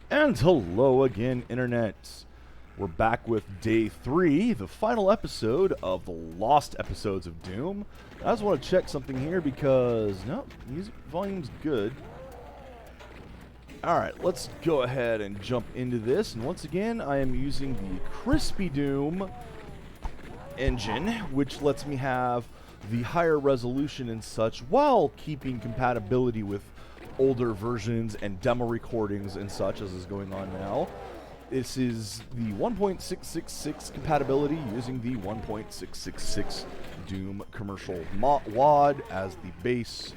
And hello again, Internet. We're back with day 3, the final episode of the lost episodes of Doom. I just want to check something here because, no, music volume's good. Alright, let's go ahead and jump into this. And once again, I am using the Crispy Doom engine, which lets me have the higher resolution and such while keeping compatibility with older versions and demo recordings and such as is going on now. This is the 1.666 compatibility using the 1.666 Doom commercial WAD as the base.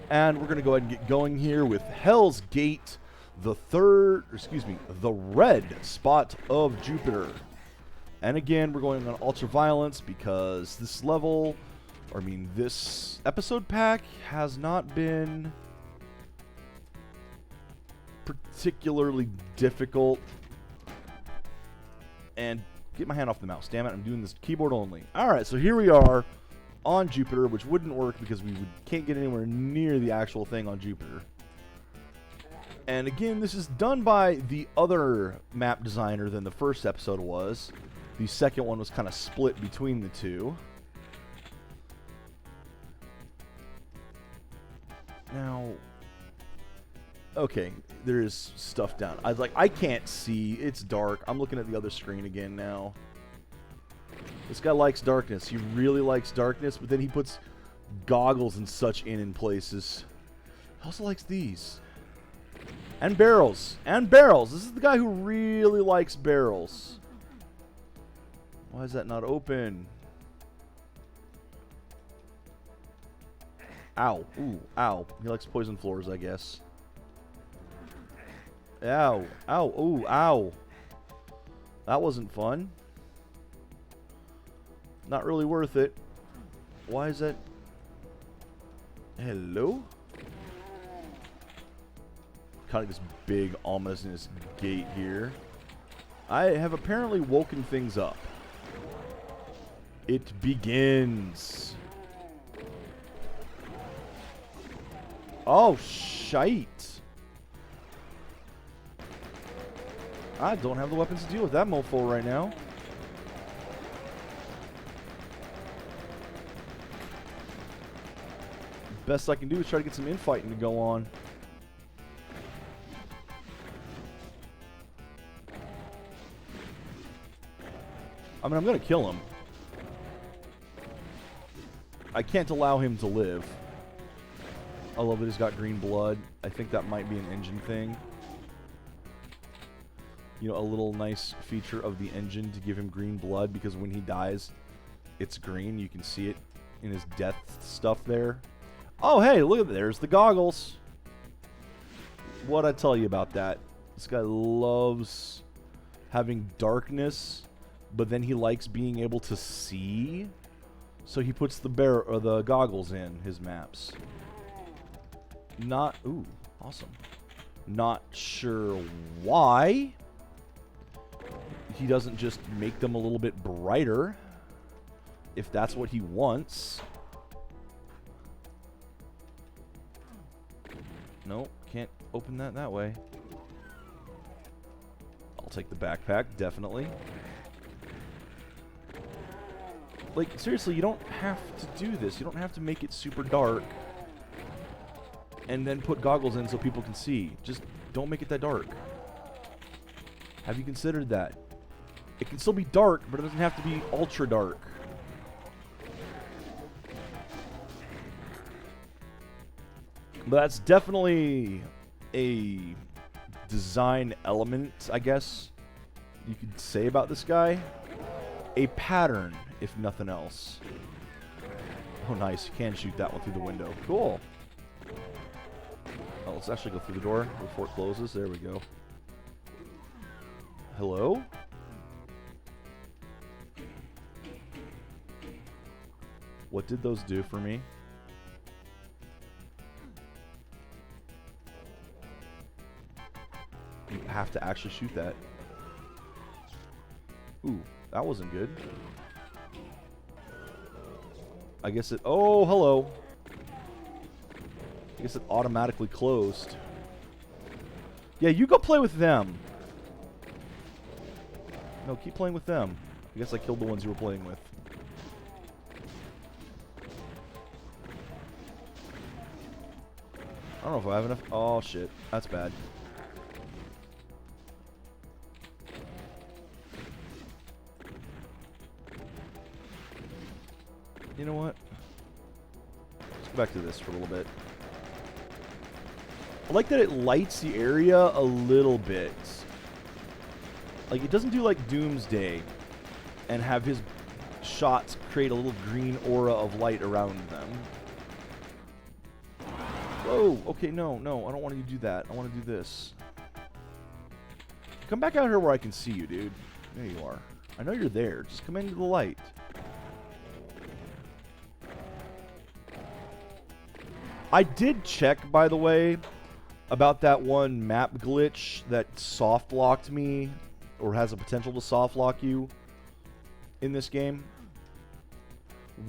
And we're going to go ahead and get going here with Hell's Gate, the red spot of Jupiter. And again, we're going on Ultra Violence because this level, this episode pack has not been particularly difficult. And get my hand off the mouse, damn it, I'm doing this keyboard only. Alright, so here we are on Jupiter, which wouldn't work because we can't get anywhere near the actual thing on Jupiter. And again, this is done by the other map designer than the first episode was. The second one was kind of split between the two. Now, okay, there is stuff down. I can't see. It's dark. I'm looking at the other screen again now. This guy likes darkness. He really likes darkness, but then he puts goggles and such in places. He also likes these. And barrels. And barrels. This is the guy who really likes barrels. Why is that not open? Ow. Ooh, ow. He likes poison floors, I guess. Ow. Ow. Ooh, ow. That wasn't fun. Not really worth it. Why is that? Hello? Kind of this big ominous gate here. I have apparently woken things up. It begins. Oh, shite. I don't have the weapons to deal with that mofo right now. Best I can do is try to get some infighting to go on. I'm gonna kill him. I can't allow him to live. I love that he's got green blood. I think that might be an engine thing. You know, a little nice feature of the engine to give him green blood, because when he dies, it's green. You can see it in his death stuff there. Oh, hey, look at that. There's the goggles. What'd I tell you about that? This guy loves having darkness, but then he likes being able to see. So he puts the goggles in his maps. Ooh, awesome. Not sure why he doesn't just make them a little bit brighter, if that's what he wants. Nope, can't open that way. I'll take the backpack, definitely. Like, seriously, you don't have to do this. You don't have to make it super dark and then put goggles in so people can see. Just don't make it that dark. Have you considered that? It can still be dark, but it doesn't have to be ultra dark. But that's definitely a design element, I guess you could say about this guy. A pattern, if nothing else. Oh, nice. You can shoot that one through the window. Cool. Oh, let's actually go through the door before it closes. There we go. Hello? What did those do for me? You have to actually shoot that. Ooh, that wasn't good. I guess it... Oh, hello. I guess it automatically closed. Yeah, you go play with them. No, keep playing with them. I guess I killed the ones you were playing with. I don't know if I have enough. Oh, shit. That's bad. You know what? Let's go back to this for a little bit. I like that it lights the area a little bit. Like, it doesn't do like Doomsday and have his shots create a little green aura of light around them. Whoa, okay, no, I don't want you to do that. I want to do this. Come back out here where I can see you, dude. There you are. I know you're there. Just come into the light. I did check, by the way, about that one map glitch that soft locked me, or has a potential to soft lock you in this game,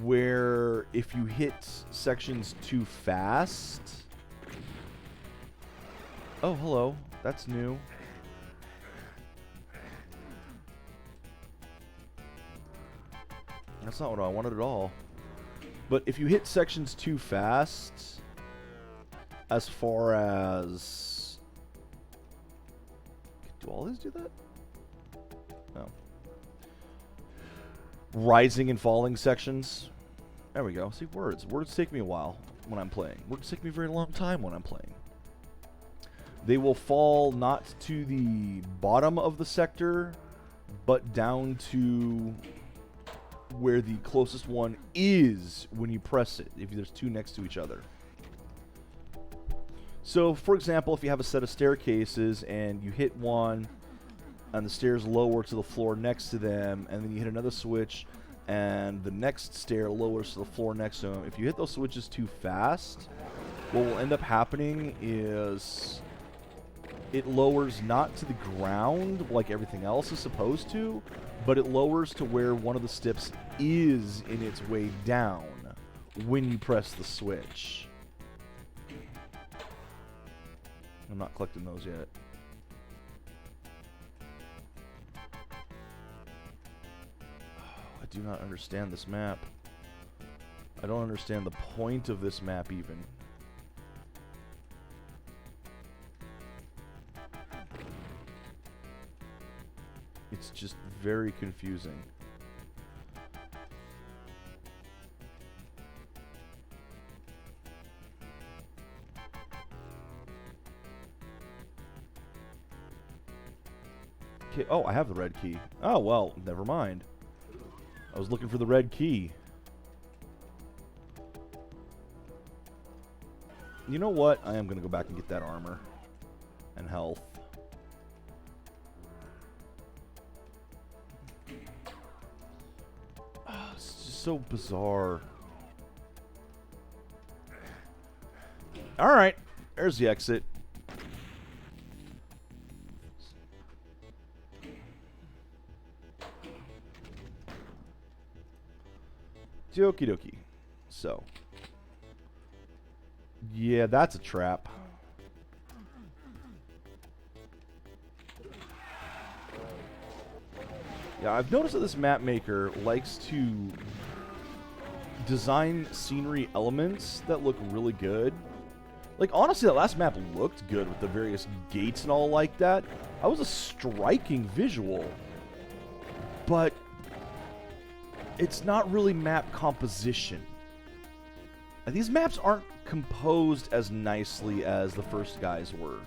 where if you hit sections too fast... Oh, hello. That's new. That's not what I wanted at all. But if you hit sections too fast, as far as... Do all these do that? No. Rising and falling sections. There we go. See, words. Words take me a while when I'm playing. Words take me a very long time when I'm playing. They will fall not to the bottom of the sector, but down to where the closest one is when you press it, if there's two next to each other. So, for example, if you have a set of staircases and you hit one and the stairs lower to the floor next to them, and then you hit another switch and the next stair lowers to the floor next to them, if you hit those switches too fast, what will end up happening is it lowers not to the ground like everything else is supposed to, but it lowers to where one of the steps is in its way down when you press the switch. I'm not collecting those yet. I do not understand this map. I don't understand the point of this map even. It's just very confusing. Okay, oh, I have the red key. Oh, well, never mind. I was looking for the red key. You know what? I am going to go back and get that armor and health. It's just so bizarre. Alright, there's the exit. Okie dokie. So. Yeah, that's a trap. Yeah, I've noticed that this map maker likes to design scenery elements that look really good. Like, honestly, that last map looked good with the various gates and all like that. That was a striking visual. But it's not really map composition. And these maps aren't composed as nicely as the first guys were.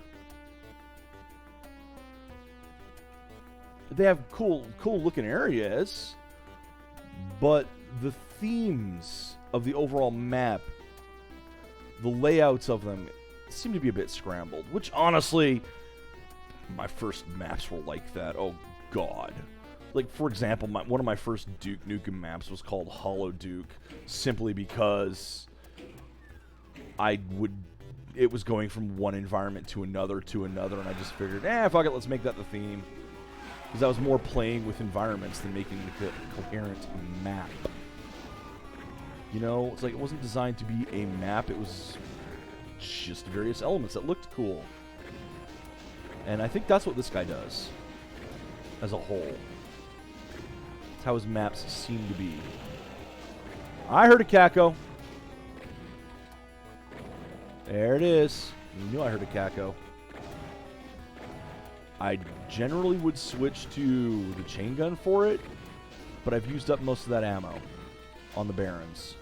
They have cool looking areas, but the themes of the overall map, the layouts of them, seem to be a bit scrambled. Which, honestly, my first maps were like that. Oh, God. Like, for example, one of my first Duke Nukem maps was called Hollow Duke, simply because it was going from one environment to another, and I just figured, fuck it, let's make that the theme. Because I was more playing with environments than making a coherent map. You know, it's like it wasn't designed to be a map, it was just various elements that looked cool. And I think that's what this guy does as a whole. That's how his maps seem to be. I heard a Caco. There it is. You knew I heard a Caco. I generally would switch to the chain gun for it, but I've used up most of that ammo on the Barons.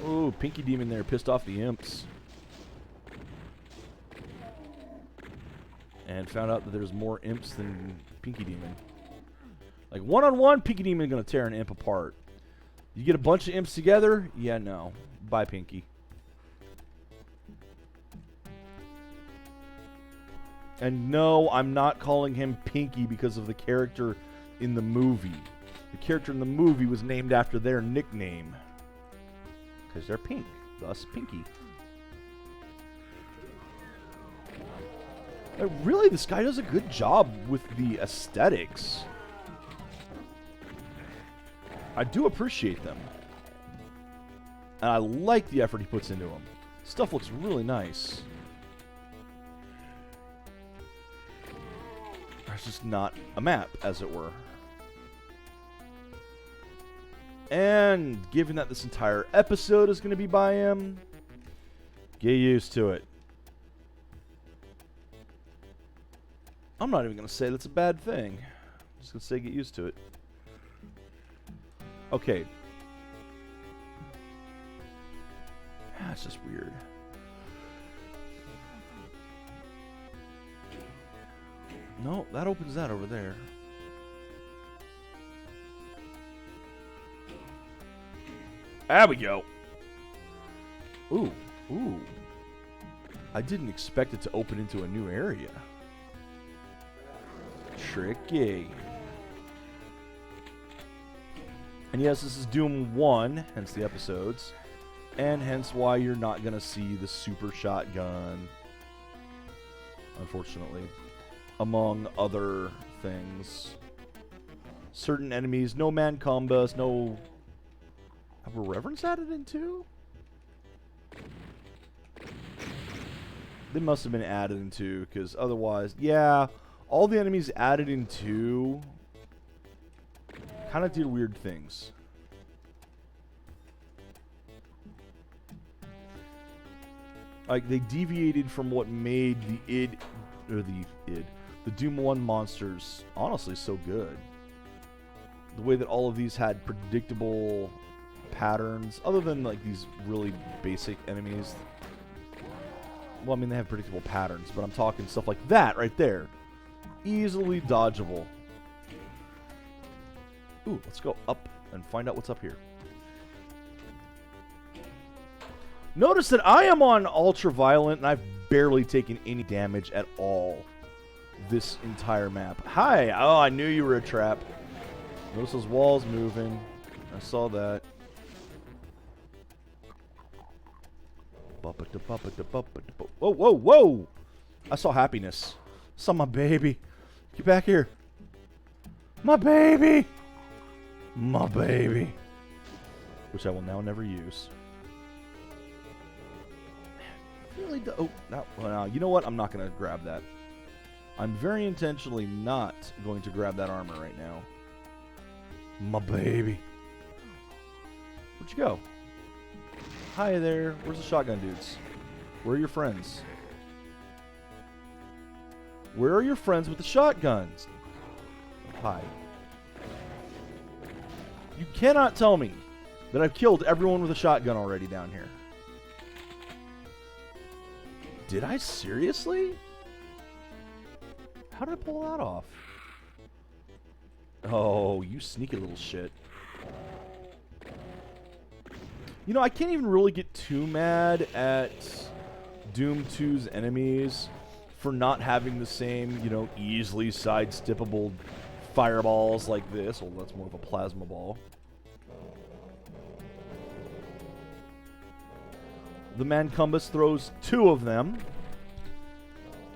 Ooh, Pinky Demon there pissed off the imps. And found out that there's more imps than Pinky Demon. Like, one-on-one, Pinky Demon is going to tear an imp apart. You get a bunch of imps together? Yeah, no. Bye, Pinky. And no, I'm not calling him Pinky because of the character in the movie. The character in the movie was named after their nickname. Because they're pink, thus Pinky. Really, this guy does a good job with the aesthetics. I do appreciate them. And I like the effort he puts into them. Stuff looks really nice. It's just not a map, as it were. And given that this entire episode is going to be by him, get used to it. I'm not even going to say that's a bad thing. I'm just going to say get used to it. Okay. That's just weird. No, that opens that over there. There we go. Ooh, ooh. I didn't expect it to open into a new area. Tricky. And yes, this is Doom 1, hence the episodes. And hence why you're not going to see the super shotgun. Unfortunately. Among other things. Certain enemies, no man combos, no... Have a Reverence added in too? They must have been added in too, because otherwise... Yeah, all the enemies added in 2 kind of did weird things. Like, they deviated from what made the the Doom 1 monsters honestly so good. The way that all of these had predictable patterns, other than like these really basic enemies. Well, I mean, they have predictable patterns, but I'm talking stuff like that right there. Easily dodgeable. Ooh, let's go up and find out what's up here. Notice that I am on ultraviolet and I've barely taken any damage at all this entire map. Hi! Oh, I knew you were a trap. Notice those walls moving. I saw that. Whoa, whoa, whoa! I saw happiness. I saw my baby. Get back here. My baby! My baby. Which I will now never use. Really oh, no, well, you know what? I'm not going to grab that. I'm very intentionally not going to grab that armor right now. My baby. Where'd you go? Hi there. Where's the shotgun dudes? Where are your friends? Where are your friends with the shotguns? Hi. You cannot tell me that I've killed everyone with a shotgun already down here. Did I seriously? How did I pull that off? Oh, you sneaky little shit. You know, I can't even really get too mad at Doom 2's enemies for not having the same, you know, easily sidesteppable fireballs like this. Well, that's more of a plasma ball. The Mancumbus throws 2 of them.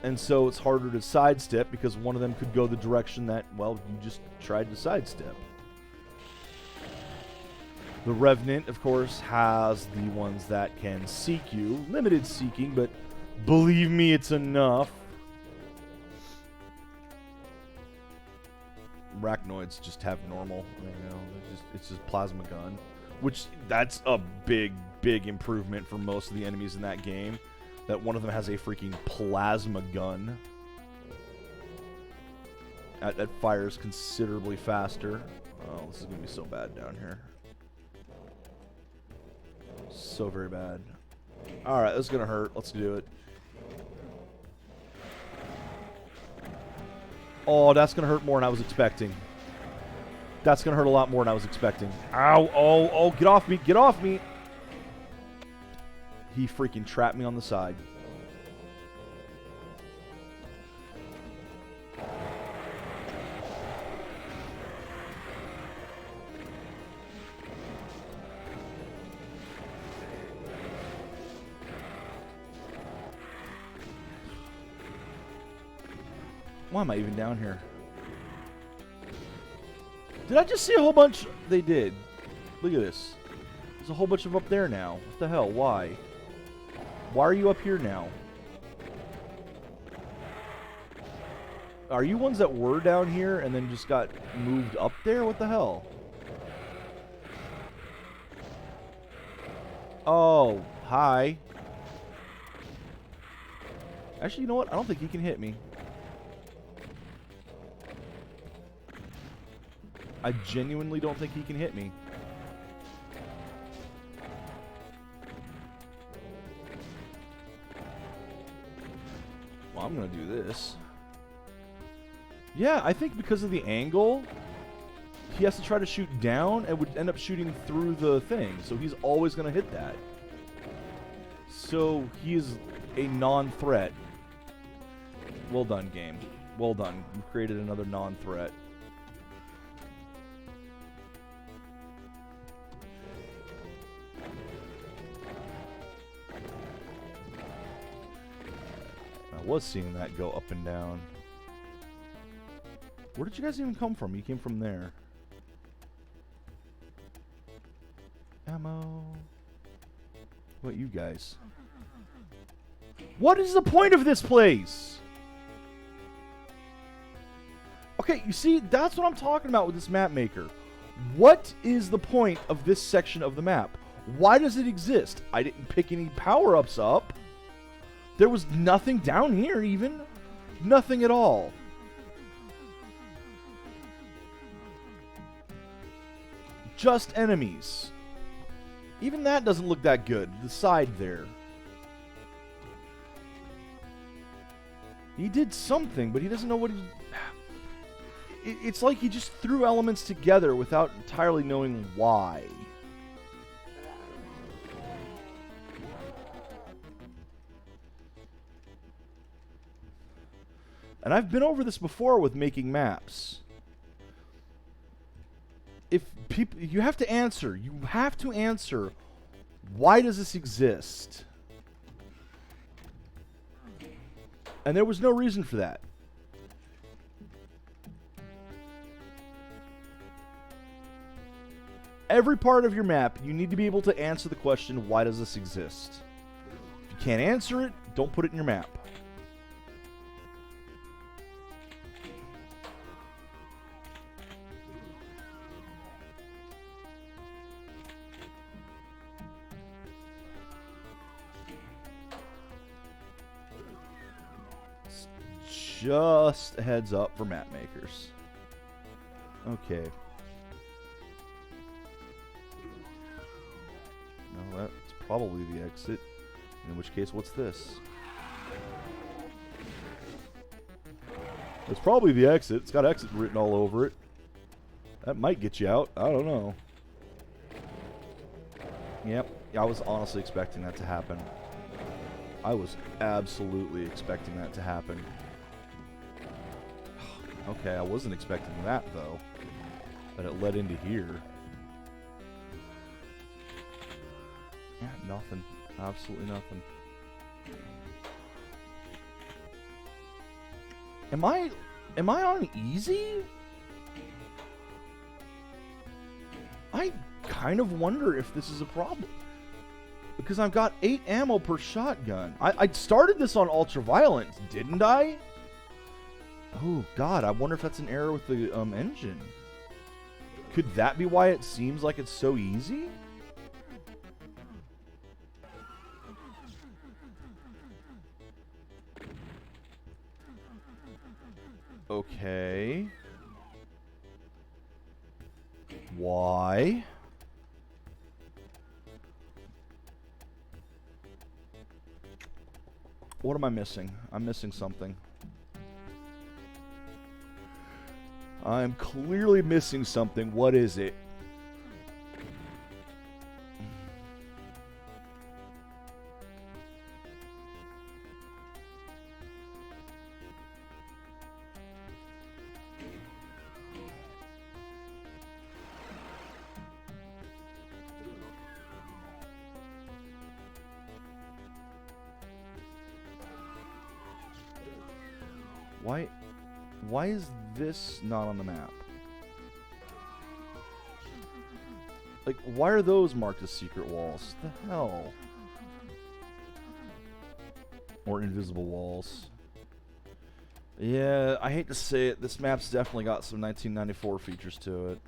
And so it's harder to sidestep because one of them could go the direction that, well, you just tried to sidestep. The Revenant, of course, has the ones that can seek you. Limited seeking, but believe me, it's enough. Arachnoids just have normal, you know, it's just plasma gun, which that's a big improvement for most of the enemies in that game. That one of them has a freaking plasma gun that fires considerably faster. Oh, this is gonna be so bad down here. So very bad. All right, this is gonna hurt. Let's do it. Oh, that's going to hurt more than I was expecting. That's going to hurt a lot more than I was expecting. Ow, oh, get off me, get off me. He freaking trapped me on the side. Why am I even down here? Did I just see a whole bunch? They did. Look at this. There's a whole bunch of up there now. What the hell? Why? Why are you up here now? Are you ones that were down here and then just got moved up there? What the hell? Oh, hi. Actually, you know what? I don't think he can hit me. I genuinely don't think he can hit me. Well, I'm going to do this. Yeah, I think because of the angle, he has to try to shoot down and would end up shooting through the thing. So he's always going to hit that. So he is a non-threat. Well done, game. Well done. You created another non-threat. I was seeing that go up and down. Where did you guys even come from? You came from there. Ammo. What you guys? What is the point of this place? Okay, you see, that's what I'm talking about with this map maker. What is the point of this section of the map? Why does it exist? I didn't pick any power-ups up. There was nothing down here even. Nothing at all. Just enemies. Even that doesn't look that good. The side there. He did something, but he doesn't know what he... It's like he just threw elements together without entirely knowing why. And I've been over this before with making maps. If people, you have to answer, why does this exist? And there was no reason for that. Every part of your map, you need to be able to answer the question, why does this exist? If you can't answer it, don't put it in your map. Just a heads up for map makers. Okay. No, that's probably the exit. In which case, what's this? It's probably the exit. It's got exit written all over it. That might get you out. I don't know. Yep. I was honestly expecting that to happen. I was absolutely expecting that to happen. Okay, I wasn't expecting that, though. That it led into here. Yeah, nothing. Absolutely nothing. Am I on easy? I kind of wonder if this is a problem. Because I've got 8 ammo per shotgun. I started this on ultraviolence, didn't I? Oh, God. I wonder if that's an error with the engine. Could that be why it seems like it's so easy? Okay. Why? What am I missing? I'm missing something. I'm clearly missing something. What is it? Why is this not on the map? Like, why are those marked as secret walls? What the hell? Or invisible walls. Yeah, I hate to say it, this map's definitely got some 1994 features to it.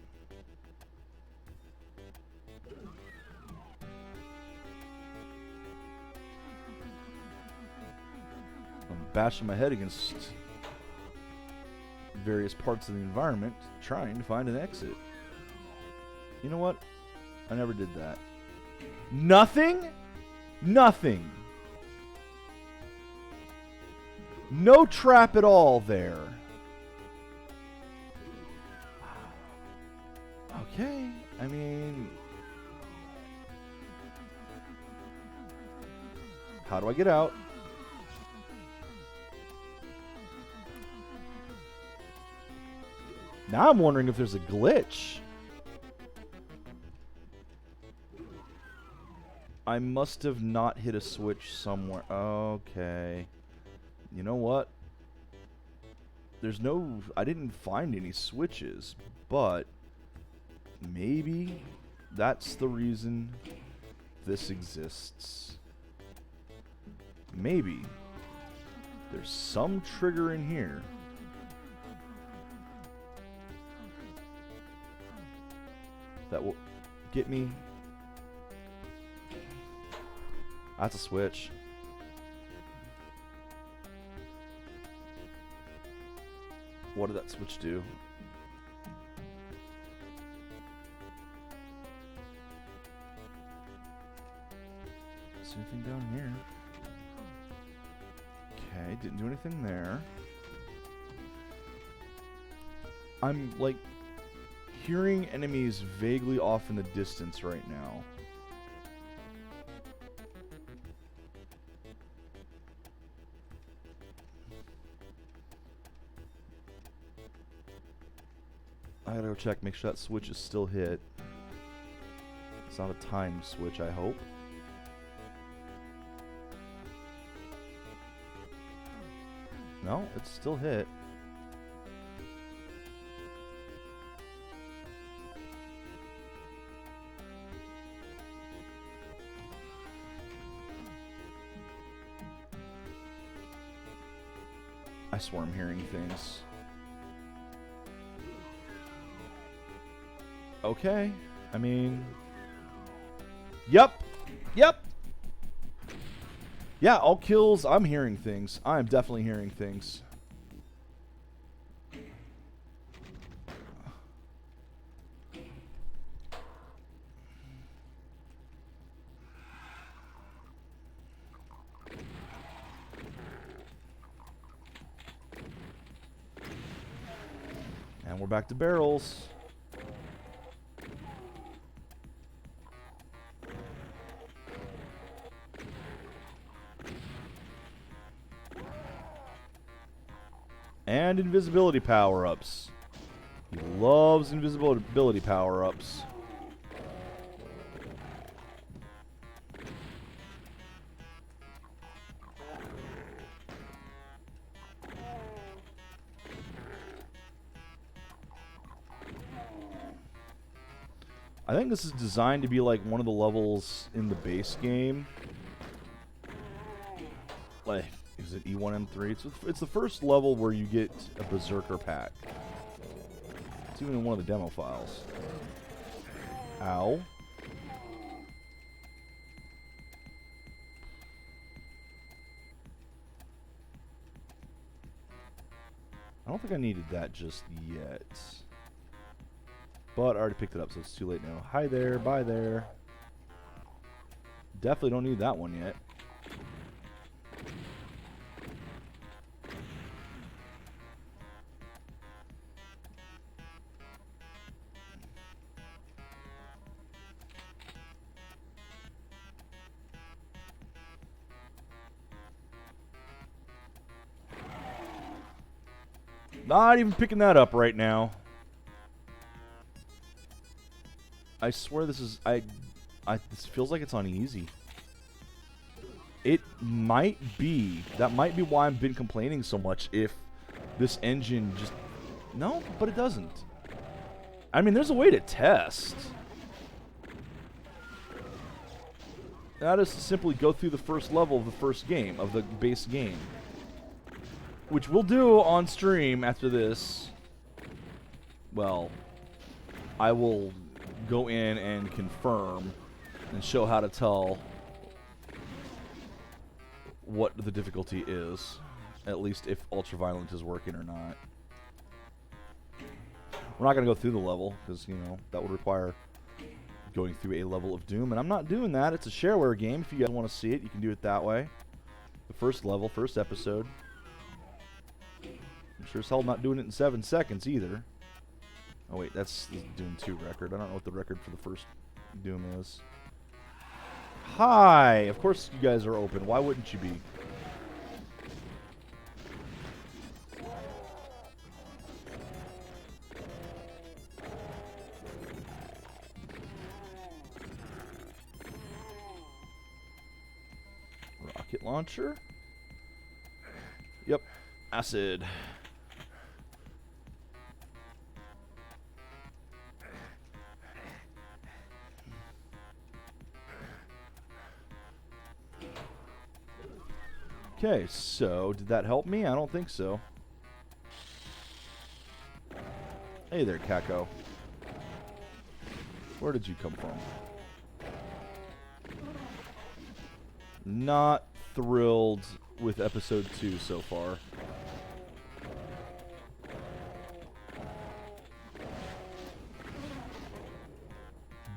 I'm bashing my head against various parts of the environment trying to find an exit. You know what? I never did that. Nothing? Nothing. No trap at all there. Okay. I mean, how do I get out? Now I'm wondering if there's a glitch. I must have not hit a switch somewhere. Okay. You know what? There's no... I didn't find any switches, but maybe that's the reason this exists. Maybe there's some trigger in here that will get me. That's a switch. What did that switch do? Is there anything down here? Okay, didn't do anything there. I'm like hearing enemies vaguely off in the distance right now. I gotta go check, make sure that switch is still hit. It's not a timed switch, I hope. No, it's still hit. I swear I'm hearing things. Okay. I mean... Yep. Yep. Yeah, all kills. I'm hearing things. I'm definitely hearing things. And we're back to barrels. And invisibility power-ups. He loves invisibility power-ups. I think this is designed to be like one of the levels in the base game. Like, is it E1M3? It's the first level where you get a Berserker pack. It's even in one of the demo files. Ow. I don't think I needed that just yet. But I already picked it up, so it's too late now. Hi there, bye there. Definitely don't need that one yet. Not even picking that up right now. I swear this is this feels like it's on easy. It might be. That might be why I've been complaining so much if this engine just no, but it doesn't. I mean, there's a way to test. That is to simply go through the first level of the first game, of the base game. Which we'll do on stream after this. Well, I will go in and confirm and show how to tell what the difficulty is. At least if Ultraviolent is working or not. We're not going to go through the level, because, you know, that would require going through a level of Doom. And I'm not doing that. It's a shareware game. If you guys want to see it, you can do it that way. The first level, first episode. I'm sure as hell not doing it in 7 seconds either. Oh wait, that's the Doom 2 record. I don't know what the record for the first Doom is. Hi! Of course you guys are open. Why wouldn't you be? Rocket launcher? Yep. Acid. Okay, so did that help me? I don't think so. Hey there, Kako. Where did you come from? Not thrilled with episode 2 so far.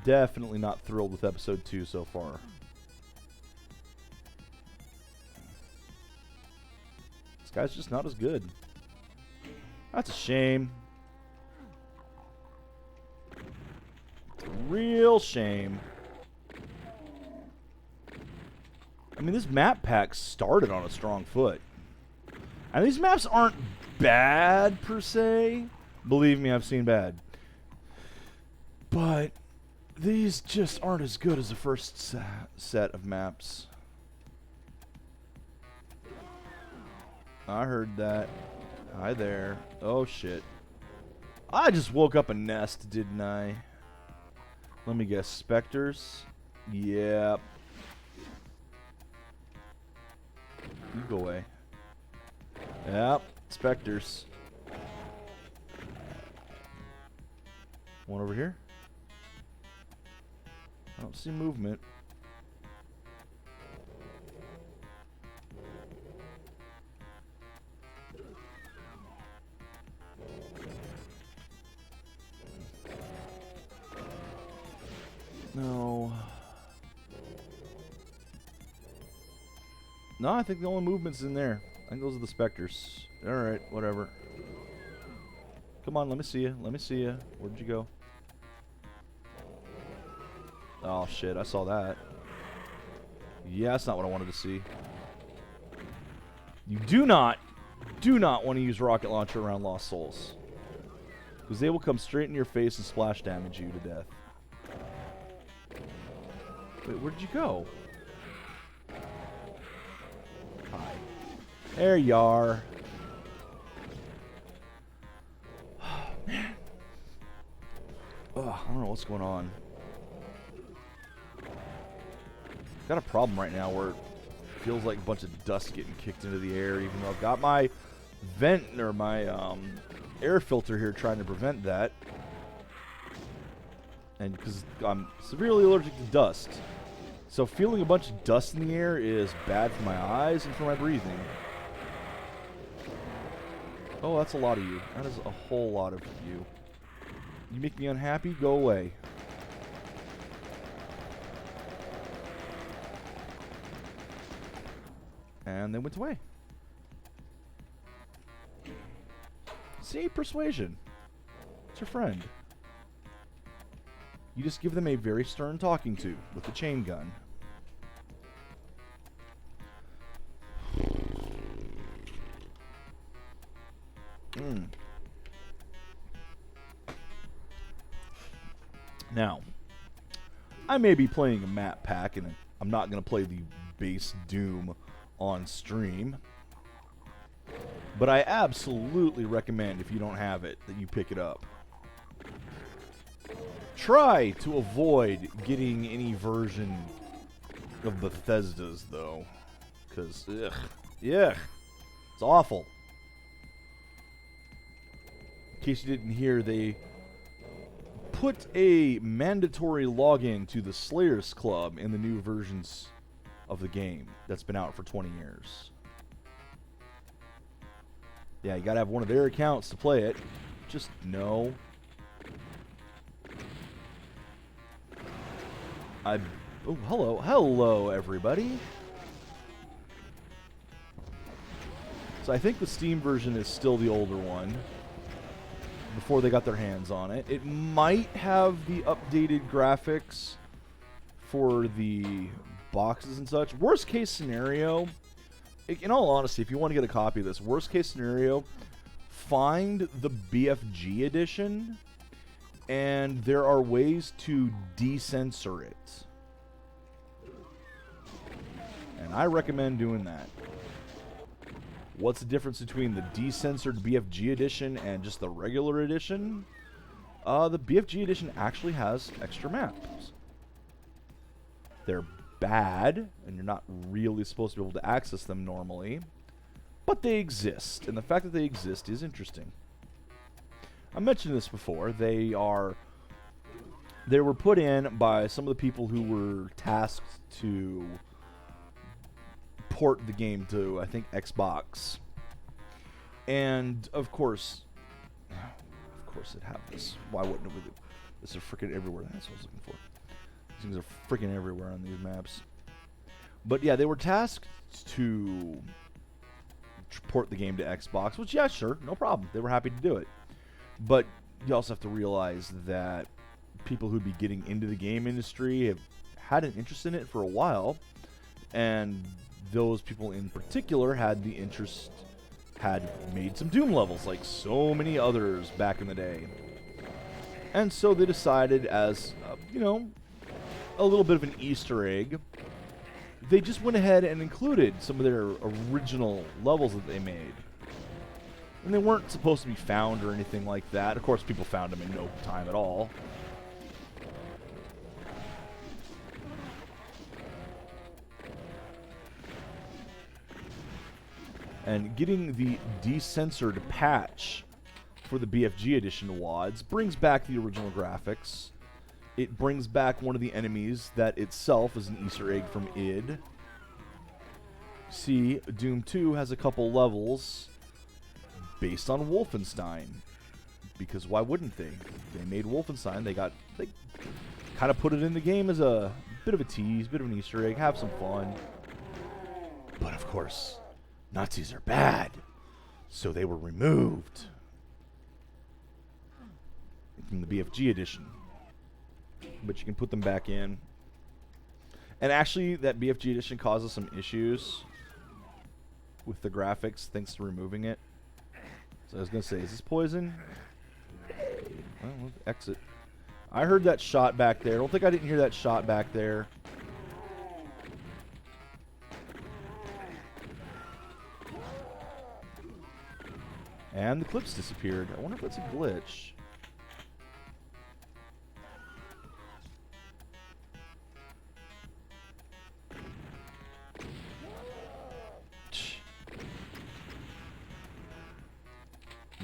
Definitely not thrilled with episode 2 so far. This guy's just not as good. That's a shame. It's a real shame. I mean, this map pack started on a strong foot. And these maps aren't bad, per se. Believe me, I've seen bad. But these just aren't as good as the first set of maps. I heard that. Hi there. Oh, shit. I just woke up a nest, didn't I? Let me guess. Spectres? Yep. You go away. Yep. Spectres. One over here? I don't see movement. No. No, I think the only movement's in there. I think those are the specters. Alright, whatever. Come on, let me see you. Let me see you. Where'd you go? Oh, shit. I saw that. Yeah, that's not what I wanted to see. You do not want to use rocket launcher around Lost Souls. Because they will come straight in your face and splash damage you to death. Wait, where did you go? Hi. There you are. Oh, man. Ugh, I don't know what's going on. got a problem right now where it feels like a bunch of dust getting kicked into the air, even though I've got my vent or my air filter here trying to prevent that. And because I'm severely allergic to dust. So feeling a bunch of dust in the air is bad for my eyes and for my breathing. Oh, that's a lot of you. That is a whole lot of you. You make me unhappy? Go away. And they went away. See? Persuasion. It's your friend. You just give them a very stern talking to with the chain gun. Now, I may be playing a map pack, and I'm not going to play the base Doom on stream. But I absolutely recommend, if you don't have it, that you pick it up. Try to avoid getting any version of Bethesda's, though. Because, ugh. It's awful. In case you didn't hear, they put a mandatory login to the Slayers Club in the new versions of the game that's been out for 20 years. Yeah, you gotta have one of their accounts to play it. Just no. Oh, hello everybody. So I think the Steam version is still the older one, before they got their hands on it. It might have the updated graphics for the boxes and such. Worst case scenario, in all honesty, if you want to get a copy of this, worst case scenario, find the BFG edition, and there are ways to decensor it. And I recommend doing that. What's the difference between the decensored BFG edition and just the regular edition? The BFG edition actually has extra maps. They're bad, and you're not really supposed to be able to access them normally, but they exist, and the fact that they exist is interesting. I mentioned this before. They were put in by some of the people who were tasked to port the game to, I think, Xbox. And of course it'd have this. Why wouldn't it? This is freaking everywhere. That's what I was looking for. These things are freaking everywhere on these maps. But yeah, they were tasked to port the game to Xbox, which, yeah, sure, no problem. They were happy to do it. But you also have to realize that people who'd be getting into the game industry have had an interest in it for a while, and those people in particular had made some Doom levels like so many others back in the day. And so they decided, as a little bit of an Easter egg, they just went ahead and included some of their original levels that they made. And they weren't supposed to be found or anything like that. Of course, people found them in no time at all. And getting the decensored patch for the BFG edition WADs brings back the original graphics. It brings back one of the enemies that itself is an Easter egg from id. See, Doom 2 has a couple levels based on Wolfenstein. Because why wouldn't they? They made Wolfenstein. They kind of put it in the game as a bit of a tease, bit of an Easter egg, have some fun. But of course, Nazis are bad, so they were removed from the BFG edition. But you can put them back in. And actually, that BFG edition causes some issues with the graphics thanks to removing it. So I was going to say, is this poison? Well, let's exit. I heard that shot back there. I don't think I didn't hear that shot back there. And the clips disappeared. I wonder if that's a glitch.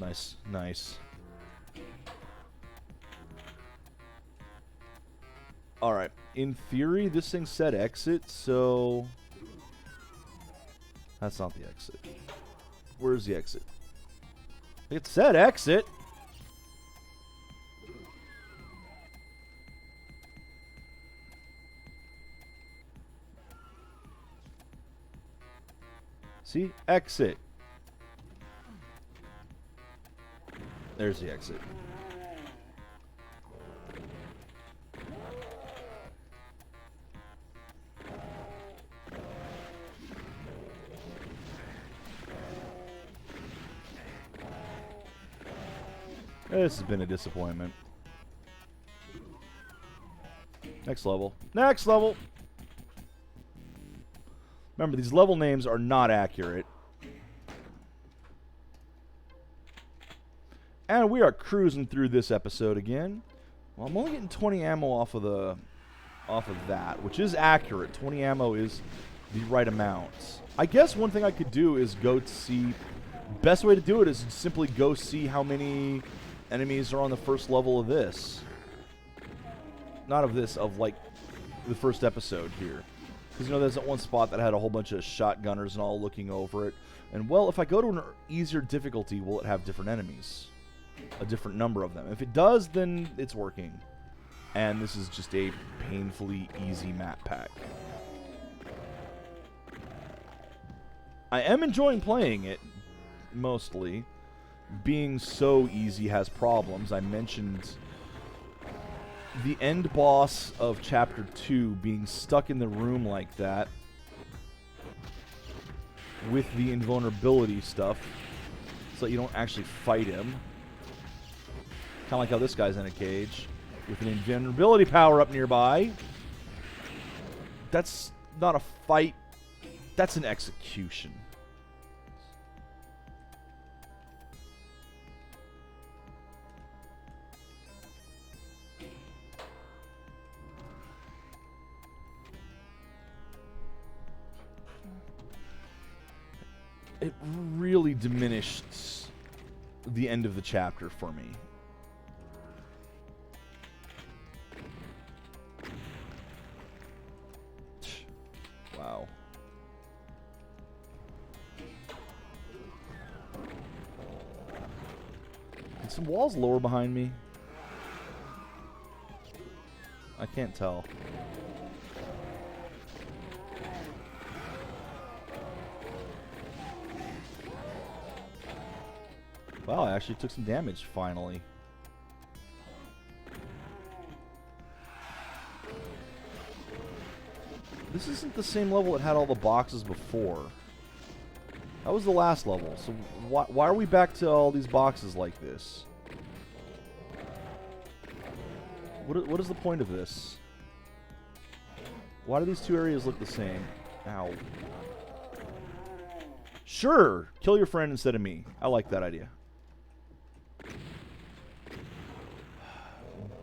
Nice, nice. Alright, in theory, this thing said exit, so... That's not the exit. Where's the exit? It said exit! See? Exit. There's the exit. This has been a disappointment. Next level. Next level! Remember, these level names are not accurate. And we are cruising through this episode again. Well, I'm only getting 20 ammo off of that, which is accurate. 20 ammo is the right amount. I guess one thing I could do is go see... Best way to do it is simply go see how many enemies are on the first level of this. Not of this, of like the first episode here. Because you know there's that one spot that had a whole bunch of shotgunners and all looking over it. And well, if I go to an easier difficulty, will it have different enemies? A different number of them. If it does, then it's working. And this is just a painfully easy map pack. I am enjoying playing it, mostly. Being so easy has problems. I mentioned the end boss of Chapter 2 being stuck in the room like that with the invulnerability stuff so that you don't actually fight him. Kind of like how this guy's in a cage with an invulnerability power-up nearby. That's not a fight. That's an execution. It really diminished the end of the chapter for me. Wow. Did some walls lower behind me? I can't tell. Wow, I actually took some damage, finally. This isn't the same level that had all the boxes before. That was the last level, so why are we back to all these boxes like this? What is the point of this? Why do these two areas look the same? Ow. Sure! Kill your friend instead of me. I like that idea.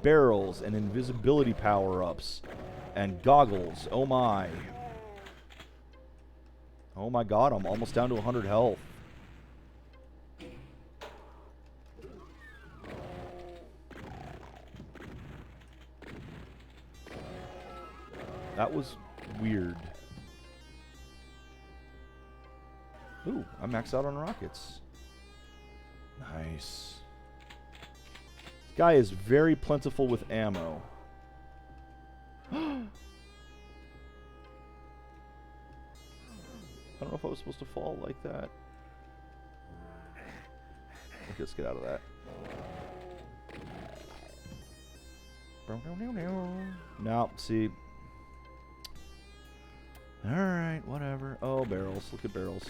Barrels and invisibility power-ups. And goggles. Oh my. Oh my god, I'm almost down to 100 health. That was weird. Ooh, I maxed out on rockets. Nice. This guy is very plentiful with ammo. I don't know if I was supposed to fall like that. Okay, let's get out of that. No, see. Alright, whatever. Oh, barrels. Look at barrels.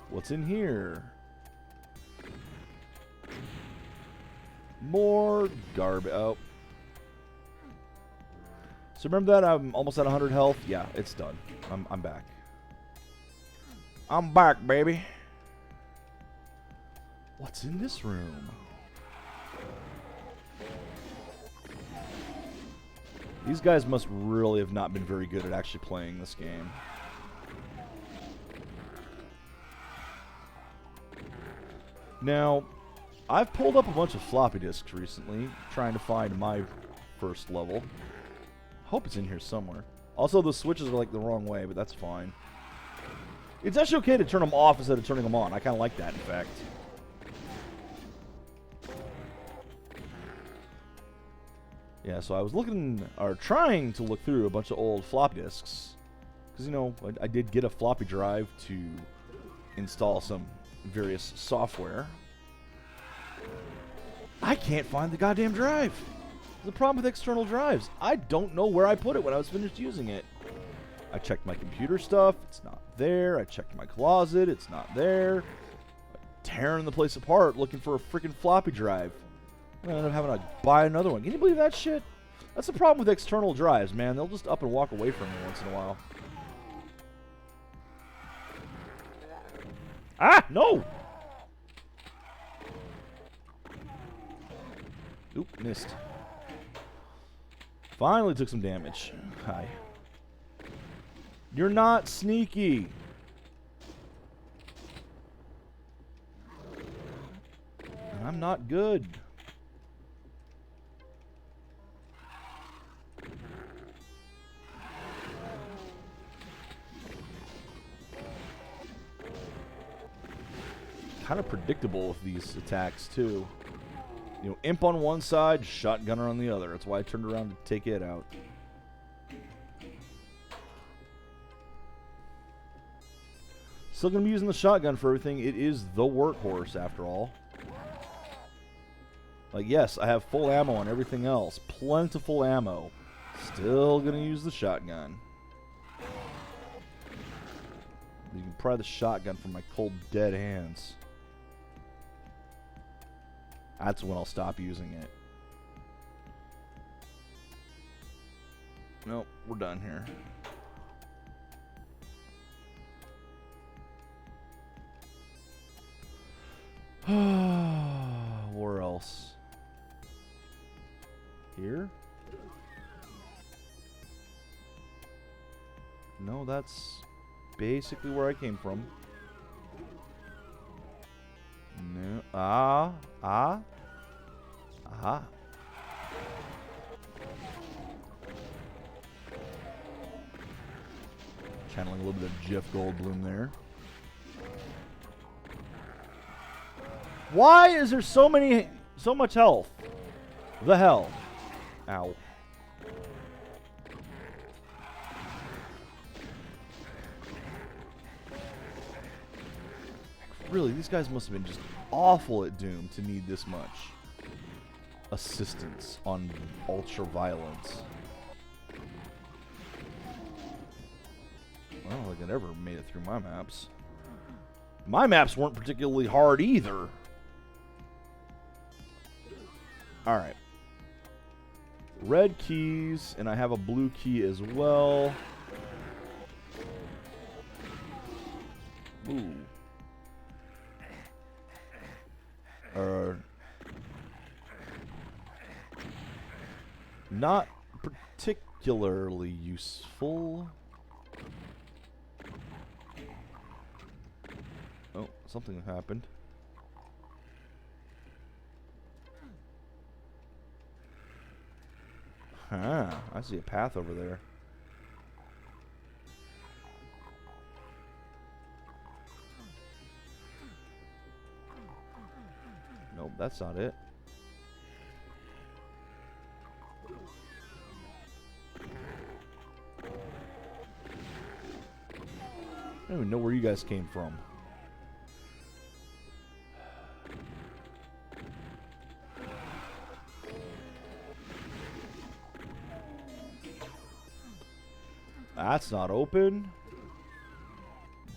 What's in here? More garbage. Oh. So remember that I'm almost at 100 health? Yeah, it's done. I'm back. I'm back, baby. What's in this room? These guys must really have not been very good at actually playing this game. Now, I've pulled up a bunch of floppy disks recently, trying to find my first level. Hope it's in here somewhere. Also, the switches are like the wrong way, but that's fine. It's actually okay to turn them off instead of turning them on. I kind of like that, in fact. Yeah, so I was looking, or trying to look through a bunch of old floppy disks. Because, you know, I did get a floppy drive to install some various software. I can't find the goddamn drive. The problem with external drives, I don't know where I put it when I was finished using it. I checked my computer stuff, it's not there. I checked my closet, it's not there. I'm tearing the place apart looking for a freaking floppy drive. I ended up having to buy another one. Can you believe that shit? That's the problem with external drives, man. They'll just up and walk away from you once in a while. Ah, no! Oop, missed. Finally took some damage. Hi. You're not sneaky. And I'm not good. Kind of predictable with these attacks, too. You know, imp on one side, shotgunner on the other. That's why I turned around to take it out. Still going to be using the shotgun for everything. It is the workhorse, after all. Like, yes, I have full ammo on everything else. Plentiful ammo. Still going to use the shotgun. You can pry the shotgun from my cold, dead hands. That's when I'll stop using it. Nope, we're done here. Where else? Here? No, that's basically where I came from. No. Aha. Channeling a little bit of Jeff Goldblum there. Why is there so much health? The hell? Ow. Really, these guys must have been just awful at Doom to need this much assistance on ultra violence. I don't think I ever made it through my maps. My maps weren't particularly hard either. Alright. Red keys, and I have a blue key as well. Ooh. Not particularly useful. Oh, something happened. Huh, I see a path over there. Nope, that's not it. I don't even know where you guys came from. That's not open.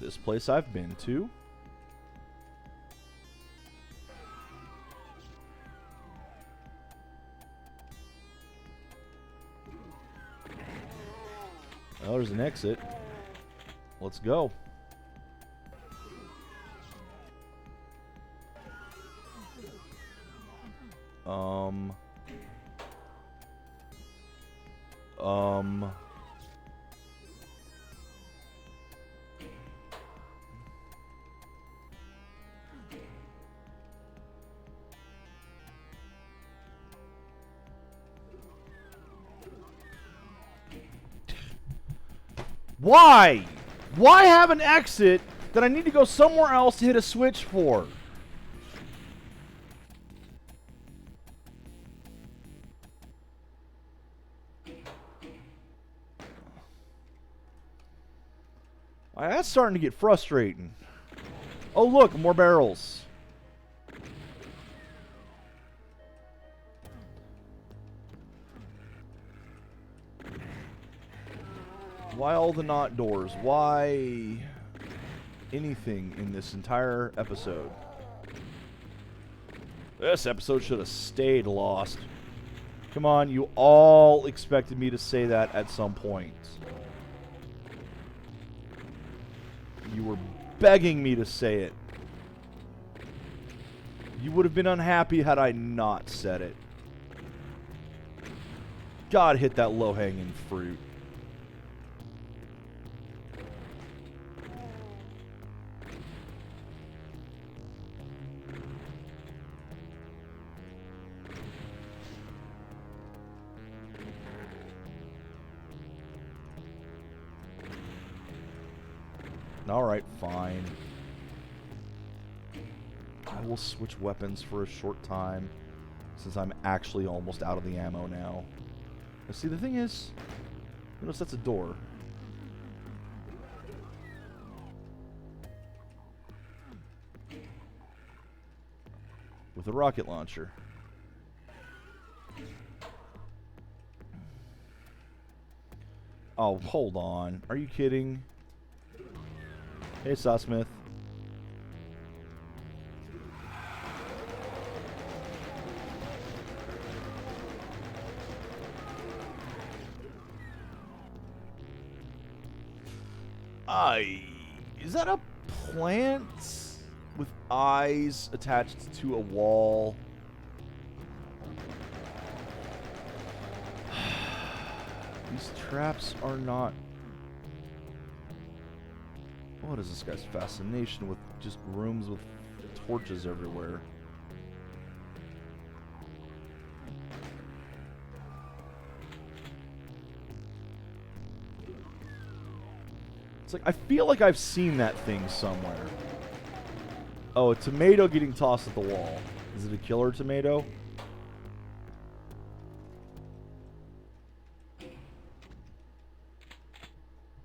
This place I've been to. Oh, there's an exit. Let's go. Why? Why have an exit that I need to go somewhere else to hit a switch for? That's starting to get frustrating. Oh, look, more barrels. Why all the not doors? Why anything in this entire episode? This episode should have stayed lost. Come on, you all expected me to say that at some point. You were begging me to say it. You would have been unhappy had I not said it. God, hit that low-hanging fruit. Alright, fine. I will switch weapons for a short time, since I'm actually almost out of the ammo now. Now, see, the thing is, notice that's a door. With a rocket launcher. Oh, hold on. Are you kidding? Hey, Sawsmith. Is that a plant with eyes attached to a wall? These traps are not... What is this guy's fascination with just rooms with torches everywhere? It's like, I feel like I've seen that thing somewhere. Oh, a tomato getting tossed at the wall. Is it a killer tomato?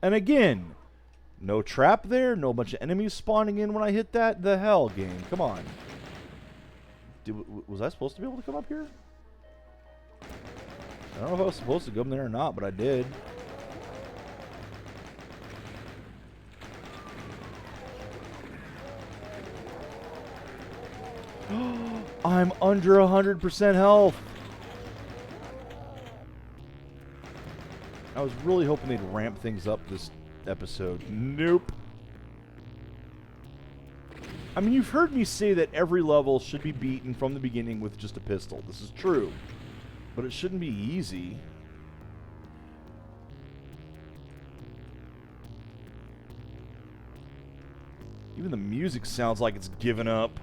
And again, no trap there, no bunch of enemies spawning in when I hit that. The hell, game? Come on. Was I supposed to be able to come up here? I don't know if I was supposed to go in there or not, but I did. I'm under 100% health. I was really hoping they'd ramp things up this episode. Nope. I mean, you've heard me say that every level should be beaten from the beginning with just a pistol. This is true. But it shouldn't be easy. Even the music sounds like it's given up.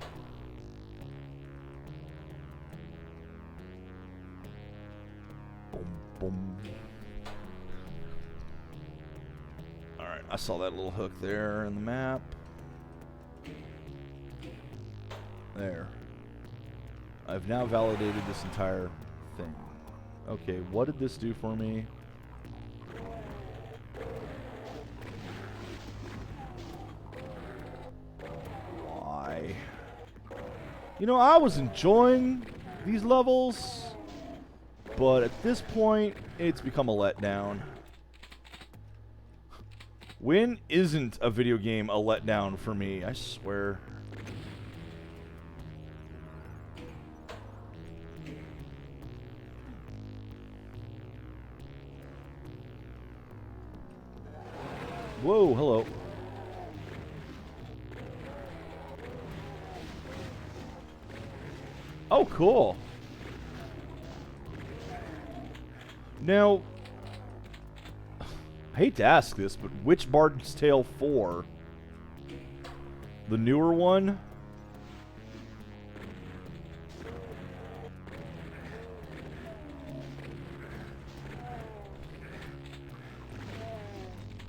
Boom, boom. Alright, I saw that little hook there in the map. There. I've now validated this entire thing. Okay, what did this do for me? Why? You know, I was enjoying these levels, but at this point, it's become a letdown. When isn't a video game a letdown for me? I swear. Whoa, hello. Oh, cool. Now, I hate to ask this, but which Bard's Tale 4? The newer one?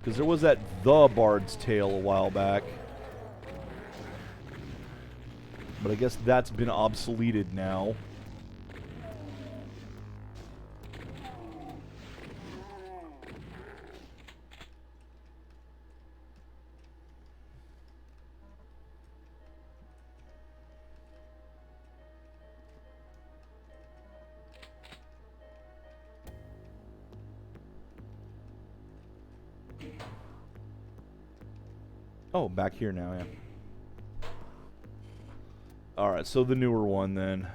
Because there was that The Bard's Tale a while back. But I guess that's been obsoleted now. Oh, back here now, yeah. Alright, so the newer one then.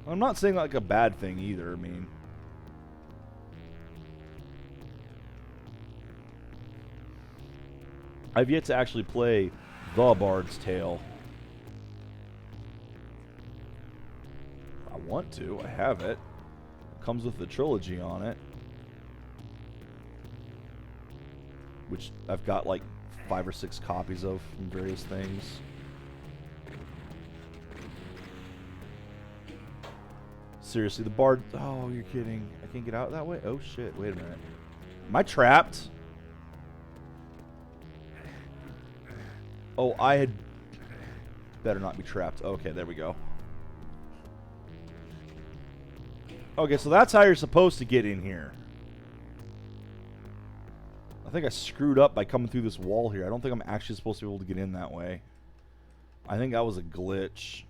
I'm not saying like a bad thing either, I mean. I've yet to actually play The Bard's Tale. I want to, I have it. Comes with the trilogy on it. Which I've got like 5 or 6 copies of from various things. Seriously, the Bard... Oh, you're kidding. I can't get out that way? Oh, shit. Wait a minute. Am I trapped? Oh, I had... Better not be trapped. Okay, there we go. Okay, so that's how you're supposed to get in here. I think I screwed up by coming through this wall here. I don't think I'm actually supposed to be able to get in that way. I think that was a glitch.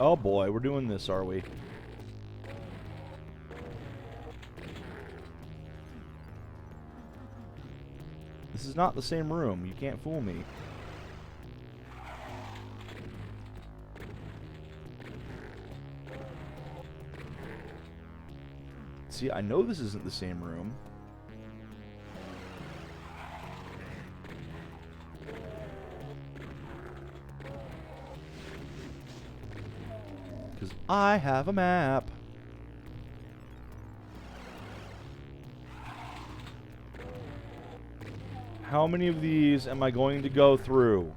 Oh boy, we're doing this, are we? This is not the same room. You can't fool me. See, I know this isn't the same room. Because I have a map. How many of these am I going to go through?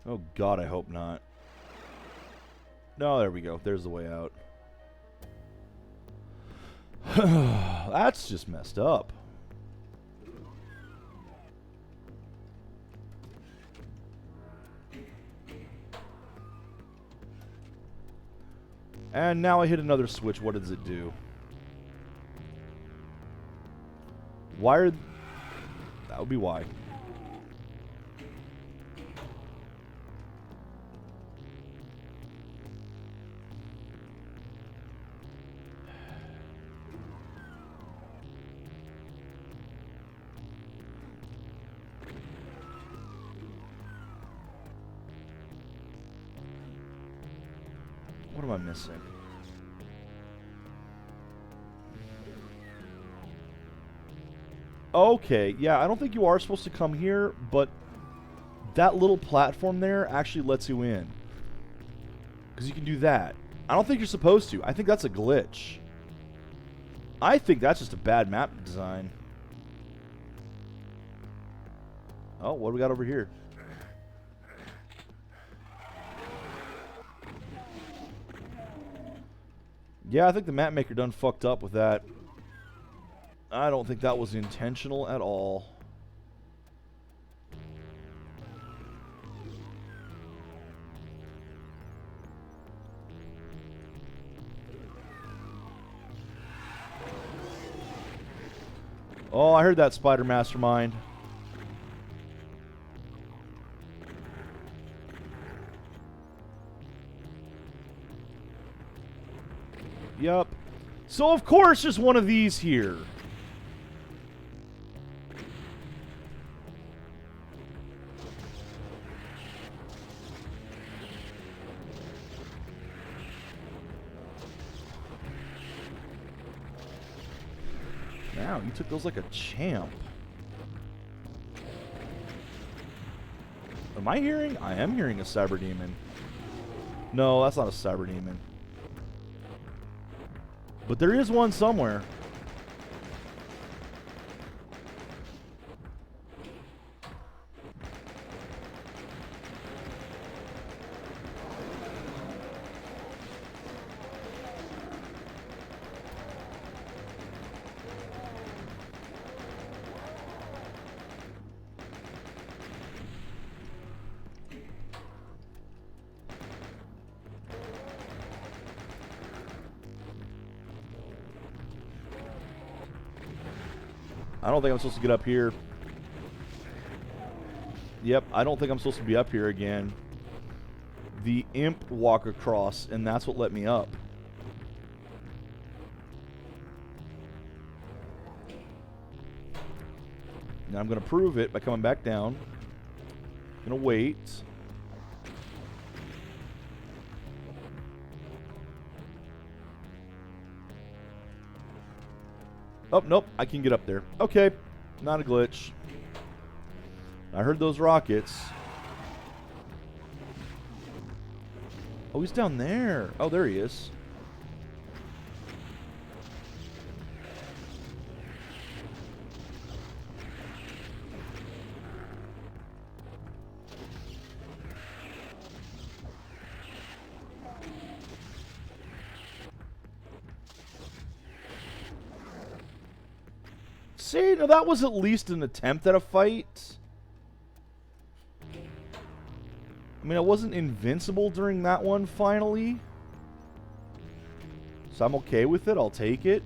Oh God, I hope not. No, there we go. There's the way out. That's just messed up. And now I hit another switch. What does it do? Why are... That would be why. What am I missing? Okay, yeah, I don't think you are supposed to come here, but that little platform there actually lets you in. Because you can do that. I don't think you're supposed to. I think that's a glitch. I think that's just a bad map design. Oh, what do we got over here? Yeah, I think the map maker done fucked up with that. I don't think that was intentional at all. Oh, I heard that, Spider Mastermind. Yup. So, of course, there's one of these here. Wow, you took those like a champ. Am I hearing? I am hearing a cyber demon. No, that's not a cyber demon. But there is one somewhere. I don't think I'm supposed to get up here. Yep, I don't think I'm supposed to be up here again. The imp walk across, and that's what let me up. Now I'm going to prove it by coming back down. I'm going to wait. Oh, nope, I can get up there. Okay, not a glitch. I heard those rockets. Oh, he's down there. Oh, there he is. See, now that was at least an attempt at a fight. I mean, I wasn't invincible during that one, finally. So I'm okay with it. I'll take it.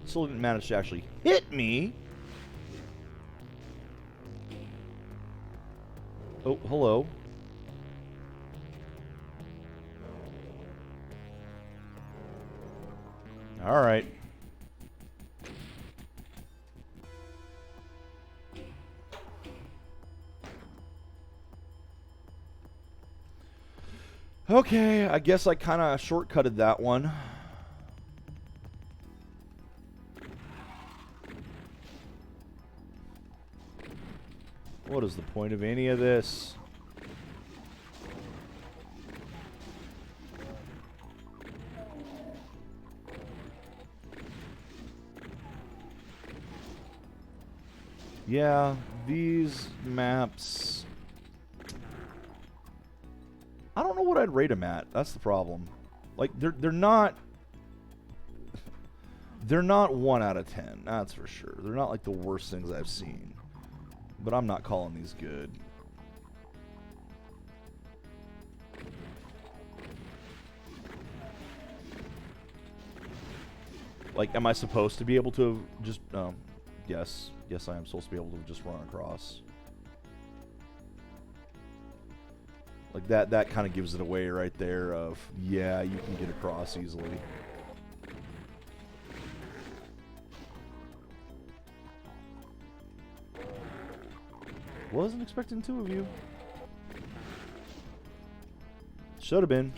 Still didn't manage to actually hit me. Oh, hello. All right. Okay, I guess I kind of shortcutted that one. What is the point of any of this? Yeah, these maps... I don't know what I'd rate them at. That's the problem. Like, they're not... They're not 1 out of 10, that's for sure. They're not like the worst things I've seen. But I'm not calling these good. Like, am I supposed to be able to just... yes. Yes, I am supposed to be able to just run across. Like, that kind of gives it away right there of, yeah, you can get across easily. Wasn't expecting 2 of you. Should have been.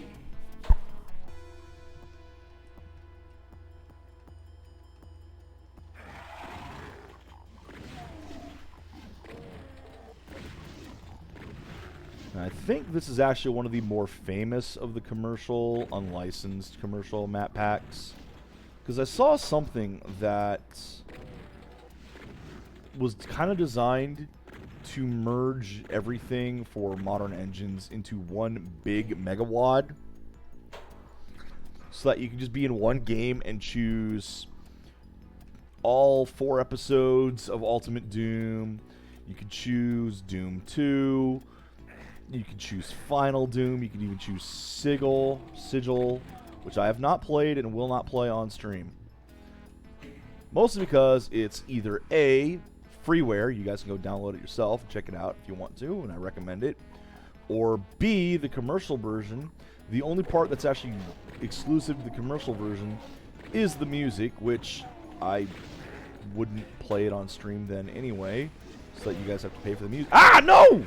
I think this is actually one of the more famous of the commercial, unlicensed commercial map packs. Because I saw something that was kind of designed to merge everything for modern engines into one big megawad, so that you can just be in one game and choose all 4 episodes of Ultimate Doom. You could choose Doom 2. You can choose Final Doom. You can even choose Sigil, which I have not played and will not play on stream. Mostly because it's either A, freeware, you guys can go download it yourself and check it out if you want to, and I recommend it, or B, the commercial version. The only part that's actually exclusive to the commercial version is the music, which I wouldn't play it on stream then anyway. So that you guys have to pay for the music. Ah, no!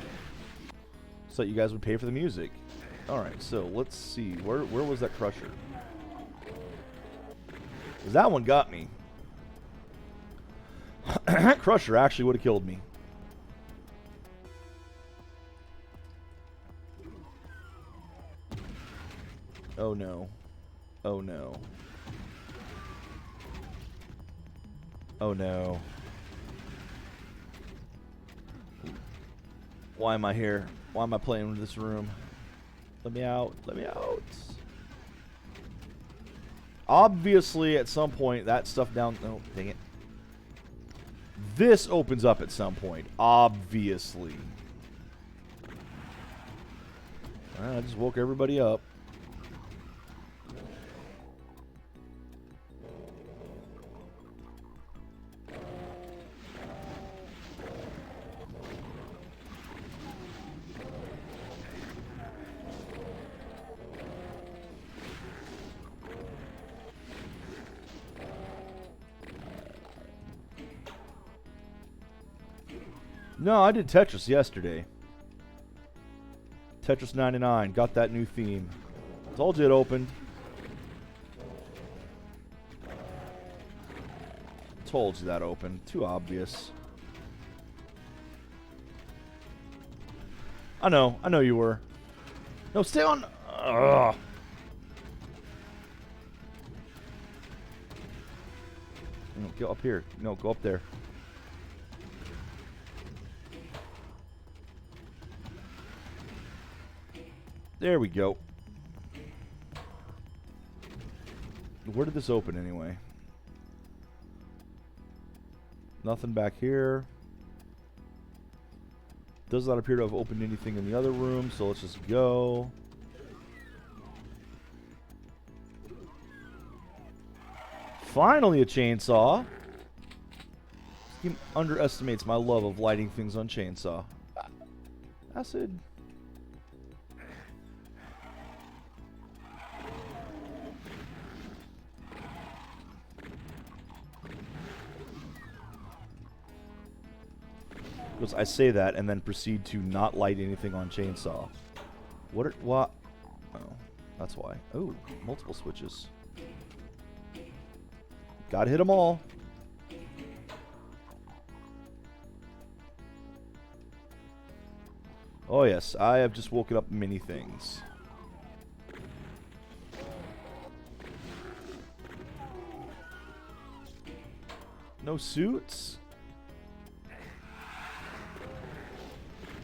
So that you guys would pay for the music. Alright, so let's see. Where was that crusher? Because that one got me. That crusher actually would have killed me. Oh no. Oh no. Oh no. Why am I here? Why am I playing with this room? Let me out. Let me out. Obviously, at some point, that stuff down... Oh, dang it. This opens up at some point. Obviously. I just woke everybody up. No, I did Tetris yesterday. Tetris 99. Got that new theme. Told you it opened. Told you that opened. Too obvious. I know you were. No, stay on. Ugh. No, get up here. No, go up there. There we go. Where did this open anyway? Nothing back here. Does not appear to have opened anything in the other room, so let's just go. Finally a chainsaw. He underestimates my love of lighting things on chainsaw. Acid. Because I say that and then proceed to not light anything on chainsaw. What? Oh, that's why. Oh, multiple switches. Gotta hit them all. Oh yes, I have just woken up many things. No suits?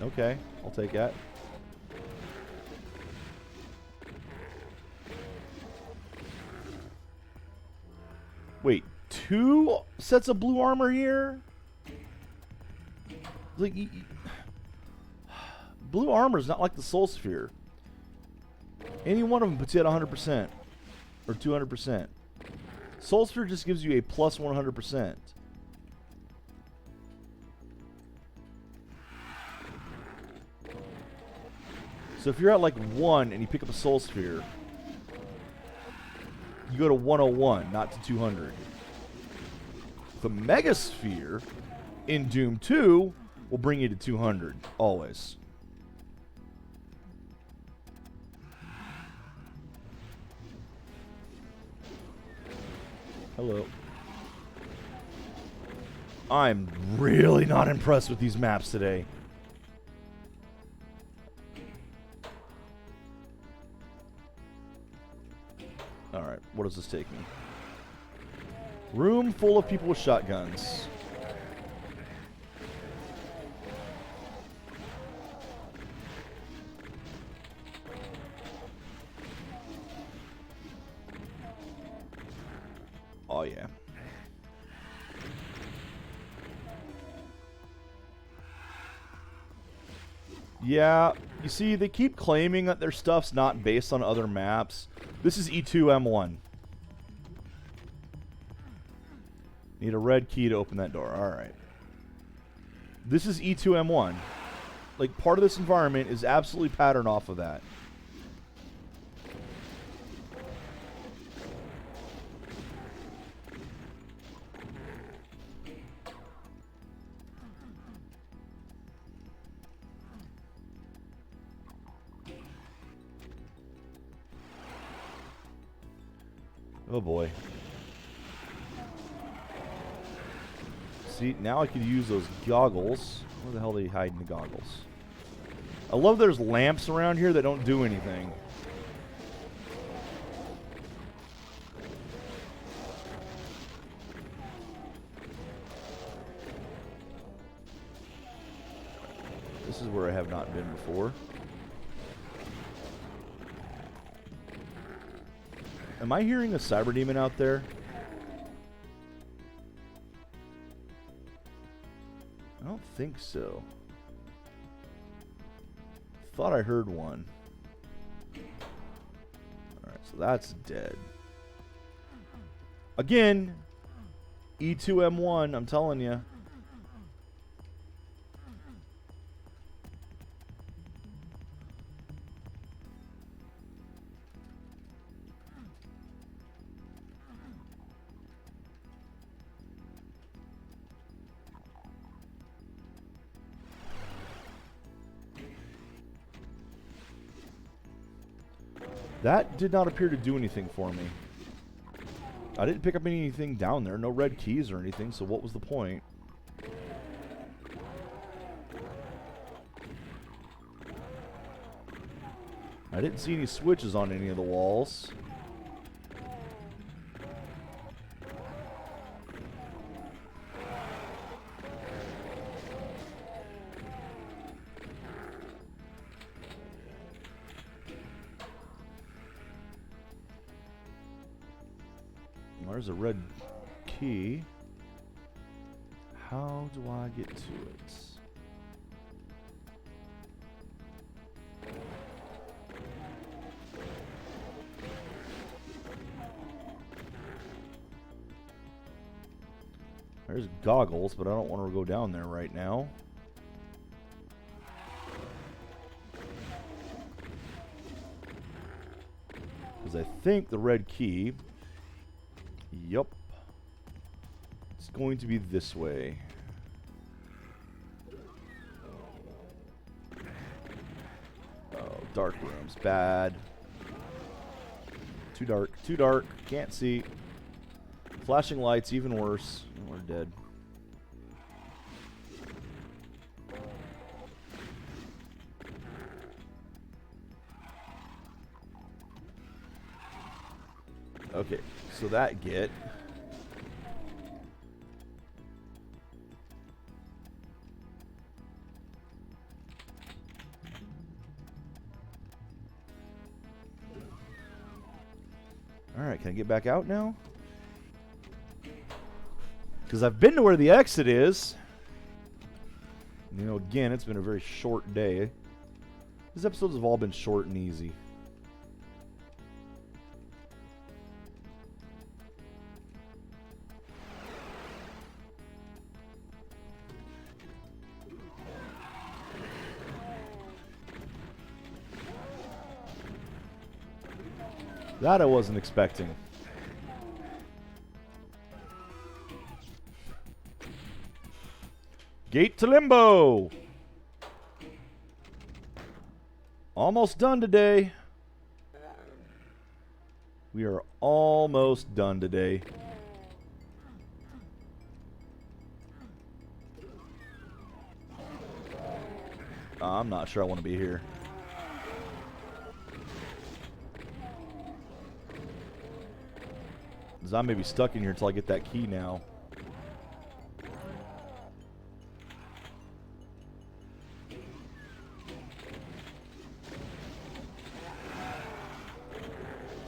Okay, I'll take that. Wait, 2 sets of blue armor here? Like, blue armor is not like the Soul Sphere. Any one of them puts you at 100% or 200%. Soul Sphere just gives you a plus 100%. So if you're at like 1 and you pick up a Soul Sphere, you go to 101, not to 200. The Mega Sphere in Doom 2 will bring you to 200, always. Hello. I'm really not impressed with these maps today. Alright, what does this take me? Room full of people with shotguns. Oh yeah. Yeah, you see, they keep claiming that their stuff's not based on other maps. This is E2M1. Need a red key to open that door. Alright. This is E2M1. Like, part of this environment is absolutely patterned off of that. Oh boy. See, now I could use those goggles. Where the hell are they hiding the goggles? I love there's lamps around here that don't do anything. This is where I have not been before. Am I hearing a cyber demon out there? I don't think so. Thought I heard one. Alright, so that's dead. Again, E2M1, I'm telling you. That did not appear to do anything for me. I didn't pick up anything down there. No red keys or anything, so what was the point? I didn't see any switches on any of the walls. There's a red key. How do I get to it? There's goggles, but I don't want to go down there right now. Because I think the red key... Yup. It's going to be this way. Oh, dark rooms. Bad. Too dark. Too dark. Can't see. Flashing lights, even worse. We're dead. Okay, so that get. Alright, can I get back out now? Because I've been to where the exit is. You know, again, it's been a very short day. These episodes have all been short and easy. That I wasn't expecting. Gate to Limbo. Almost done today. We are almost done today. I'm not sure I want to be here. I may be stuck in here until I get that key now.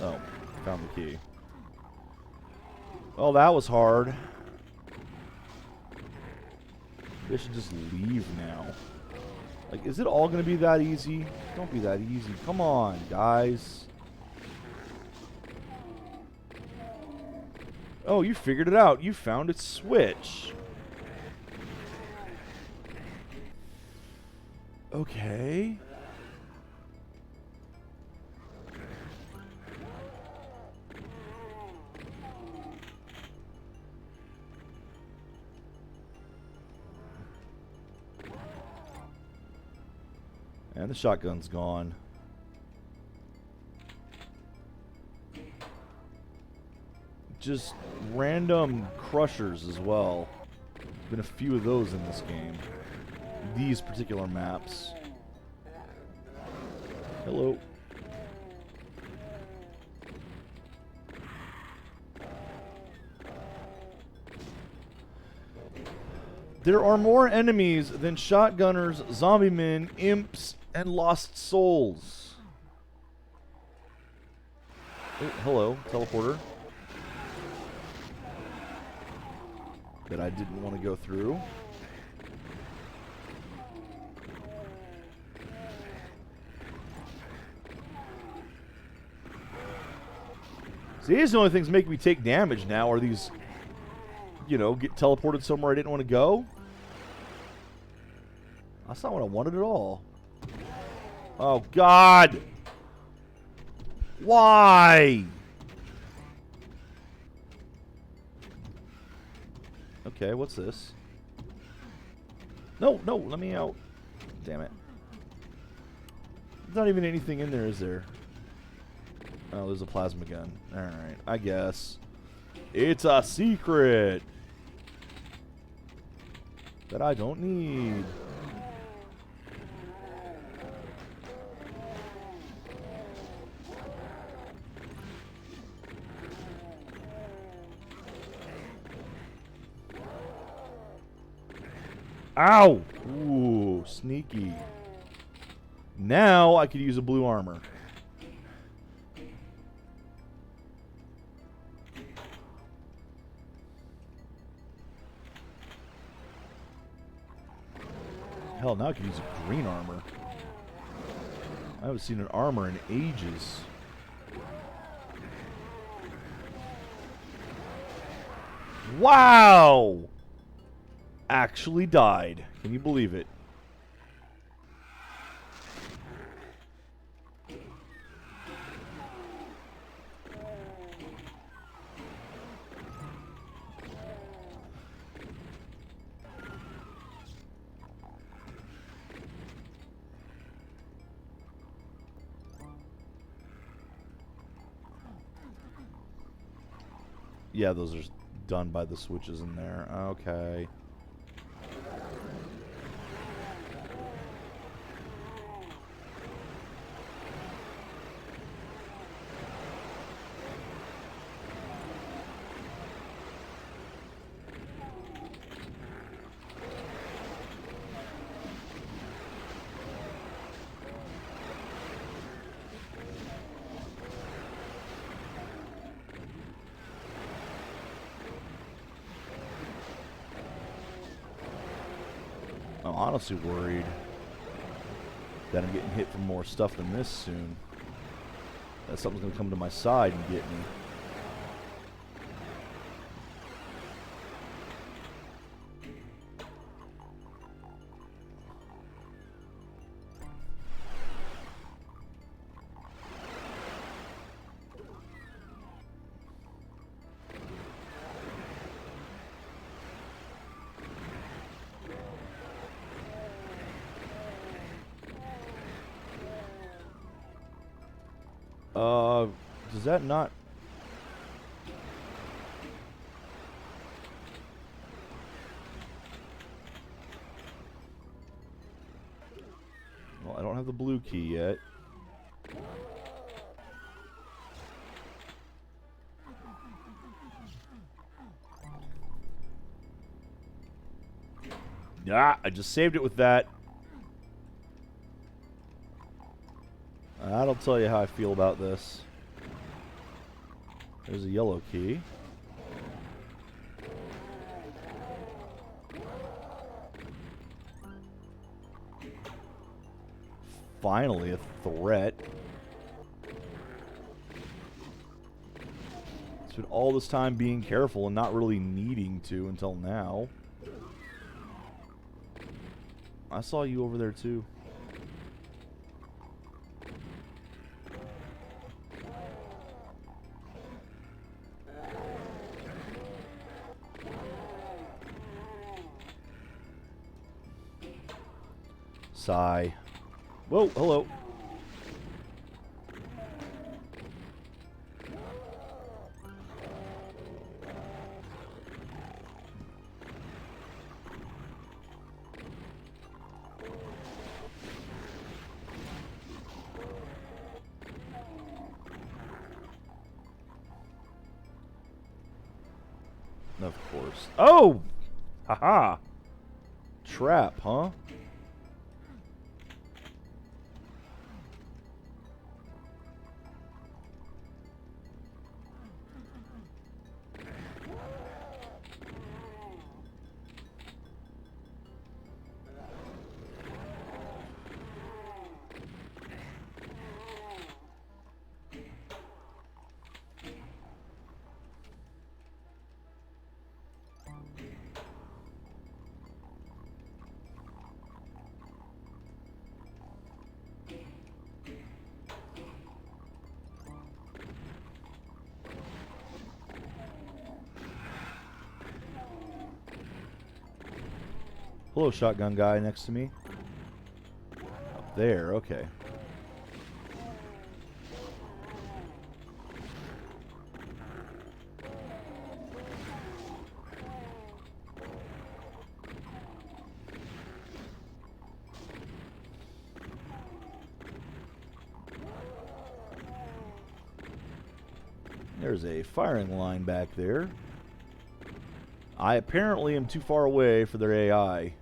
Oh, found the key. Oh, that was hard. They should just leave now. Like, is it all going to be that easy? Don't be that easy. Come on, guys. Oh, you figured it out. You found its switch. Okay. And the shotgun's gone. just random crushers as well. There's been a few of those in this game. These particular maps. Hello. There are more enemies than shotgunners, zombie men, imps, and lost souls. Oh, hello, teleporter. That I didn't want to go through. See, these are the only things making me take damage now are these, you know, get teleported somewhere I didn't want to go. That's not what I wanted at all. Oh, God! Why? Okay, what's this? No, no, let me out. Damn it. There's not even anything in there, is there? Oh, there's a plasma gun. Alright, I guess. It's a secret that I don't need. Ow! Ooh, sneaky. Now I could use a blue armor. Hell, now I could use a green armor. I haven't seen an armor in ages. Wow! Actually died. Can you believe it? Yeah, those are done by the switches in there. Okay. I'm honestly worried that I'm getting hit from more stuff than this soon. That something's going to come to my side and get me. Does that not... Well, I don't have the blue key yet. Yeah, I just saved it with that. That'll tell you how I feel about this. There's a yellow key. Finally, a threat. Spent all this time being careful and not really needing to until now. I saw you over there too. Sigh. Whoa, hello. Of course. Oh! Haha! Trap, huh? Hello, shotgun guy next to me. Up there, okay. There's a firing line back there. I apparently am too far away for their AI.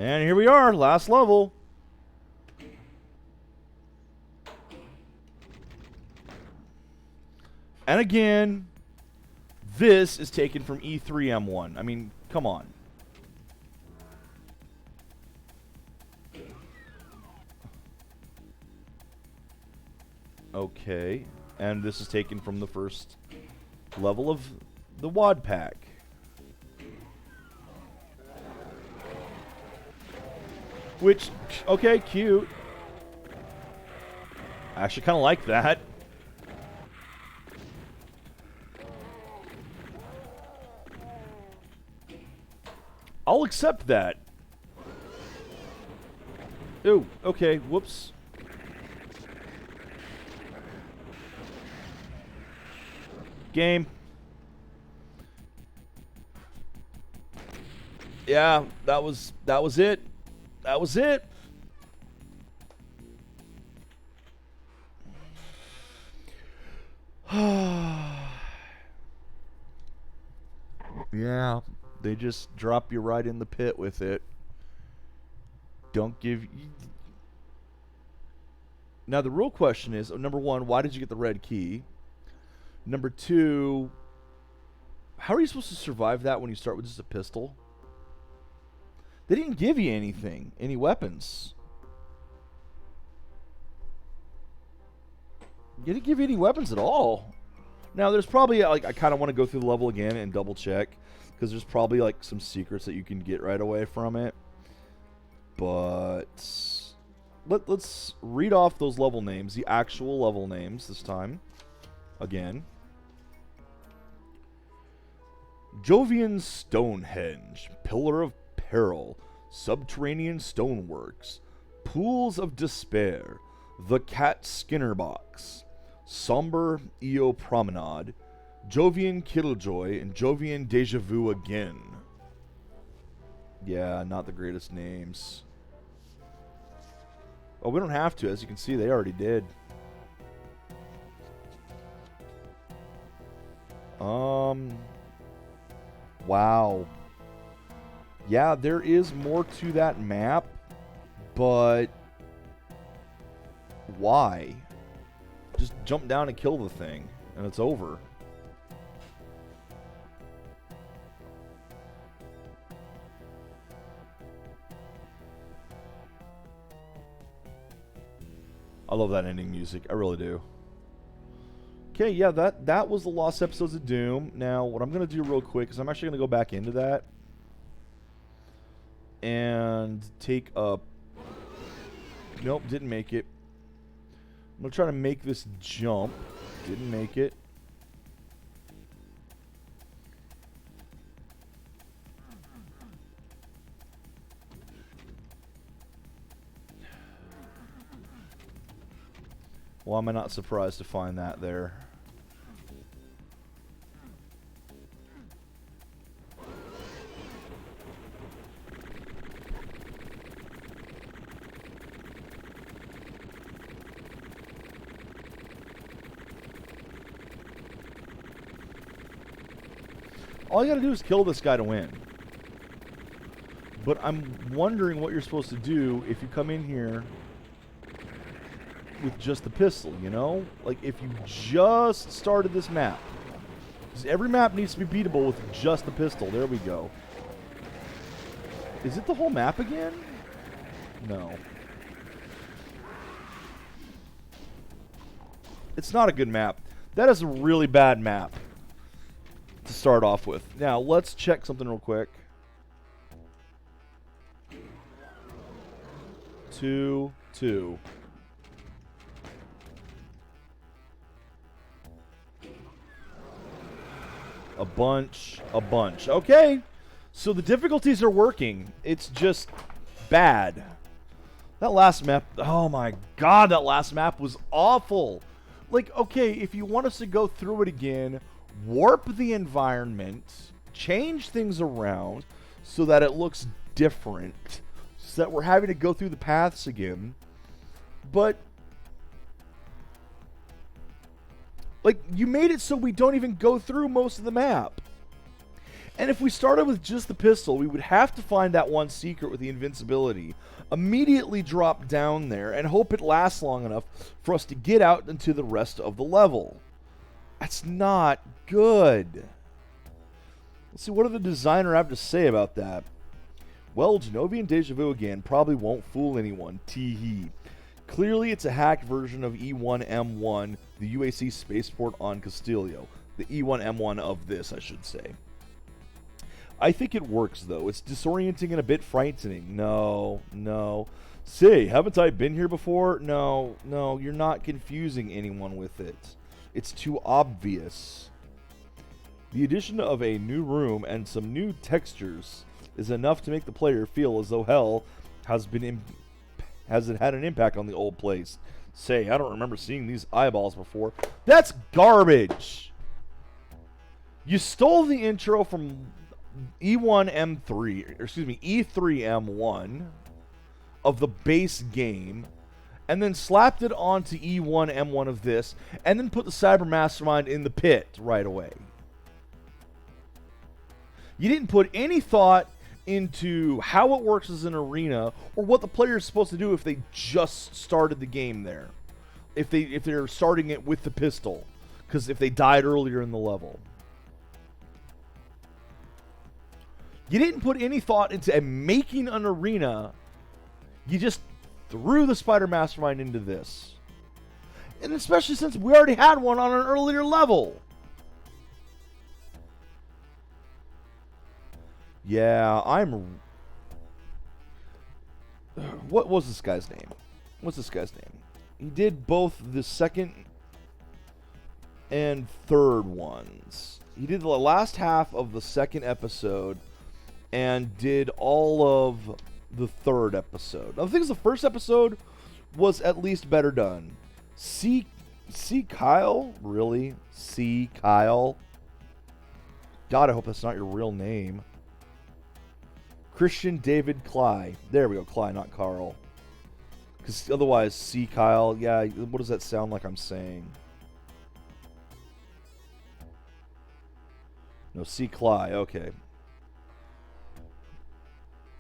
And here we are, last level. And again, this is taken from E3M1. I mean, come on. Okay, and this is taken from the first level of the WAD pack. Which, okay, cute. I actually kind of like that. I'll accept that. Ooh, okay, whoops. Game. Yeah, that was it. That was it. Yeah, they just drop you right in the pit with it. Don't give you... Now the real question is, number one, why did you get the red key? Number two, how are you supposed to survive that when you start with just a pistol? They didn't give you anything, any weapons. They didn't give you any weapons at all. Now, there's probably, like, I kind of want to go through the level again and double check, because there's probably, like, some secrets that you can get right away from it. But let's read off those level names, the actual level names this time. Again. Jovian Stonehenge, Pillar of Peril, Subterranean Stoneworks, Pools of Despair, The Cat Skinner Box, Somber Eo Promenade, Jovian Killjoy, and Jovian Deja Vu again. Yeah, not the greatest names. Oh, we don't have to. As you can see, they already did. Wow. Yeah, there is more to that map, but why? Just jump down and kill the thing, and it's over. I love that ending music. I really do. Okay, yeah, that was the Lost Episodes of Doom. Now, what I'm going to do real quick is I'm actually going to go back into that and take a... Nope, didn't make it. I'm going to try to make this jump. Didn't make it. Why am I not surprised to find that there? All you gotta do is kill this guy to win. But I'm wondering what you're supposed to do if you come in here with just the pistol, you know? Like, if you just started this map. Because every map needs to be beatable with just the pistol. There we go. Is it the whole map again? No. It's not a good map. That is a really bad map to start off with. Now, let's check something real quick. 2, 2. A bunch. Okay. So the difficulties are working. It's just bad. That last map, oh my god, that last map was awful. Like, okay, if you want us to go through it again, warp the environment, change things around so that it looks different, so that we're having to go through the paths again. But, like, you made it so we don't even go through most of the map. And if we started with just the pistol, we would have to find that one secret with the invincibility, immediately drop down there, and hope it lasts long enough for us to get out into the rest of the level. That's not good. Let's see, what do the designer have to say about that? Well, Genovian Deja Vu again probably won't fool anyone. Tee-hee. Clearly, it's a hacked version of E1M1, the UAC spaceport on Castillo. The E1M1 of this, I should say. I think it works, though. It's disorienting and a bit frightening. No. Say, haven't I been here before? No, you're not confusing anyone with it. It's too obvious. The addition of a new room and some new textures is enough to make the player feel as though hell has had an impact on the old place. Say, I don't remember seeing these eyeballs before. That's garbage! You stole the intro from E3M1 of the base game, and then slapped it onto E1M1 of this, and then put the Cyber Mastermind in the pit right away. You didn't put any thought into how it works as an arena, or what the player is supposed to do if they just started the game there. If they're starting it with the pistol, because if they died earlier in the level. You didn't put any thought into making an arena. You just threw the Spider Mastermind into this. And especially since we already had one on an earlier level. Yeah, what was this guy's name? What's this guy's name? He did both the second and third ones. He did the last half of the second episode and did all of the third episode. Now, the thing is, the first episode was at least better done. C. Kyle? Really? C. Kyle? God, I hope that's not your real name. Christian David Cly. There we go, Cly, not Carl. Because otherwise, C. Kyle, yeah, what does that sound like I'm saying? No, C. Cly, okay.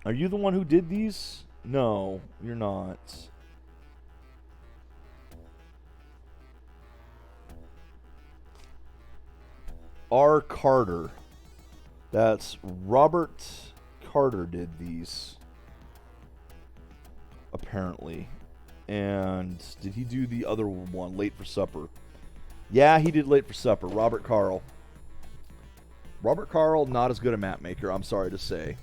Are you the one who did these? No, you're not. R. Carter. That's Robert Carter did these. Apparently. And did he do the other one, Late for Supper? Yeah, he did Late for Supper. Robert Carl. Robert Carl, not as good a map maker, I'm sorry to say.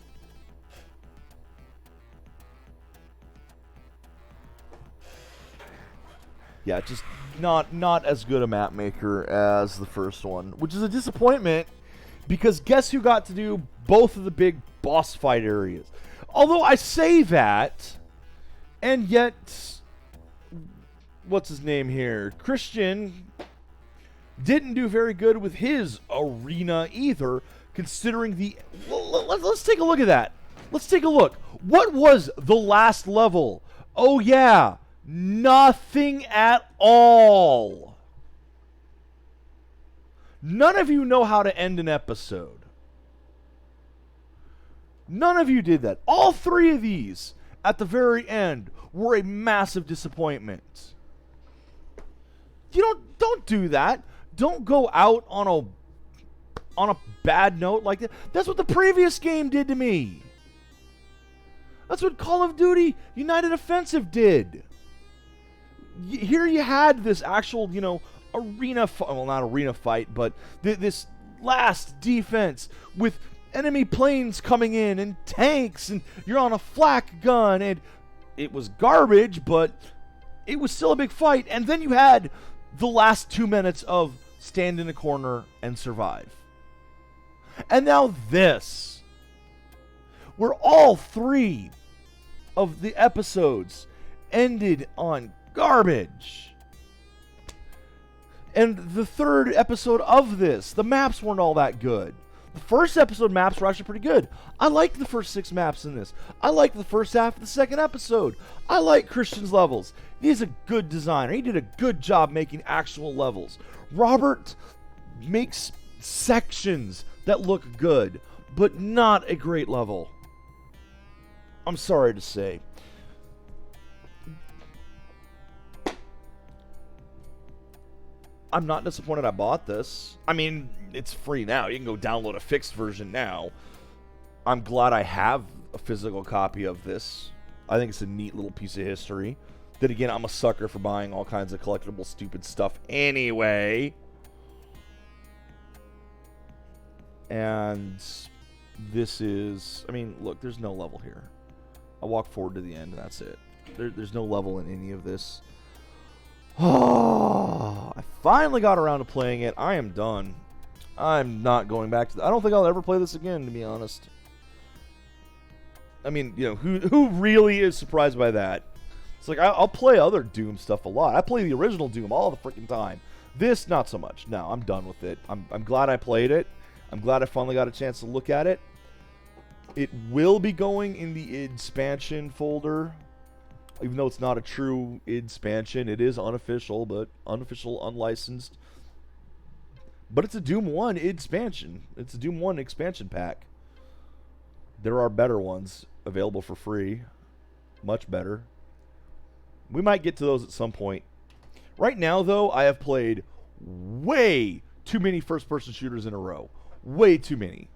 Yeah, just not as good a map maker as the first one, which is a disappointment because guess who got to do both of the big boss fight areas? Although I say that, and yet what's his name here? Christian didn't do very good with his arena either, considering the... Let's take a look at that. Let's take a look. What was the last level? Oh, yeah. Nothing at all. None of you know how to end an episode. None of you did that. All three of these, at the very end, were a massive disappointment. You don't do that. Don't go out on a bad note like that. That's what the previous game did to me. That's what Call of Duty United Offensive did. Here you had this actual, arena well, not arena fight, but this last defense with enemy planes coming in and tanks, and you're on a flak gun, and it was garbage, but it was still a big fight. And then you had the last 2 minutes of stand in a corner and survive. And now this, where all three of the episodes ended on garbage. And the third episode of this, the maps weren't all that good. The first episode maps were actually pretty good. I liked the first 6 maps in this. I liked the first half of the second episode. I like Christian's levels. He's a good designer. He did a good job making actual levels. Robert makes sections that look good, but not a great level. I'm sorry to say. I'm not disappointed I bought this. I mean, it's free now. You can go download a fixed version now. I'm glad I have a physical copy of this. I think it's a neat little piece of history. Then again, I'm a sucker for buying all kinds of collectible stupid stuff anyway. And this is... I mean, look, there's no level here. I walk forward to the end and that's it. There's no level in any of this. Oh, I finally got around to playing it. I am done. I'm not going back to I don't think I'll ever play this again, to be honest. I mean, who really is surprised by that? It's like, I'll play other Doom stuff a lot. I play the original Doom all the freaking time. This, not so much. No, I'm done with it. I'm glad I played it. I'm glad I finally got a chance to look at it. It will be going in the id-spansion folder. Even though it's not a true id-spansion, it is unofficial, but unofficial, unlicensed. But it's a Doom 1 id-spansion. It's a Doom 1 expansion pack. There are better ones available for free. Much better. We might get to those at some point. Right now, though, I have played way too many first-person shooters in a row. Way too many.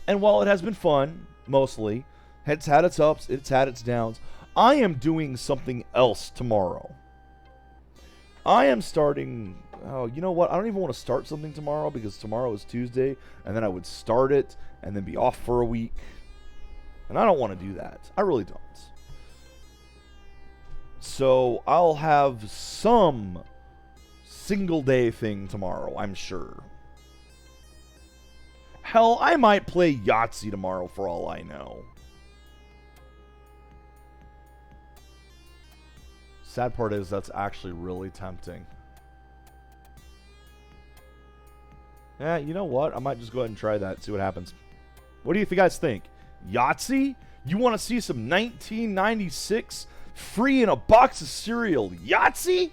And while it has been fun, mostly, it's had its ups, it's had its downs, I am doing something else tomorrow. I am starting... Oh, you know what? I don't even want to start something tomorrow because tomorrow is Tuesday, and then I would start it and then be off for a week. And I don't want to do that. I really don't. So I'll have some single day thing tomorrow, I'm sure. Hell, I might play Yahtzee tomorrow for all I know. Sad part is that's actually really tempting. Yeah, you know what? I might just go ahead and try that, see what happens. What do you guys think? Yahtzee? You want to see some 1996 free in a box of cereal Yahtzee?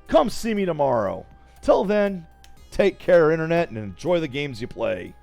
Come see me tomorrow. Till then, take care, Internet, and enjoy the games you play.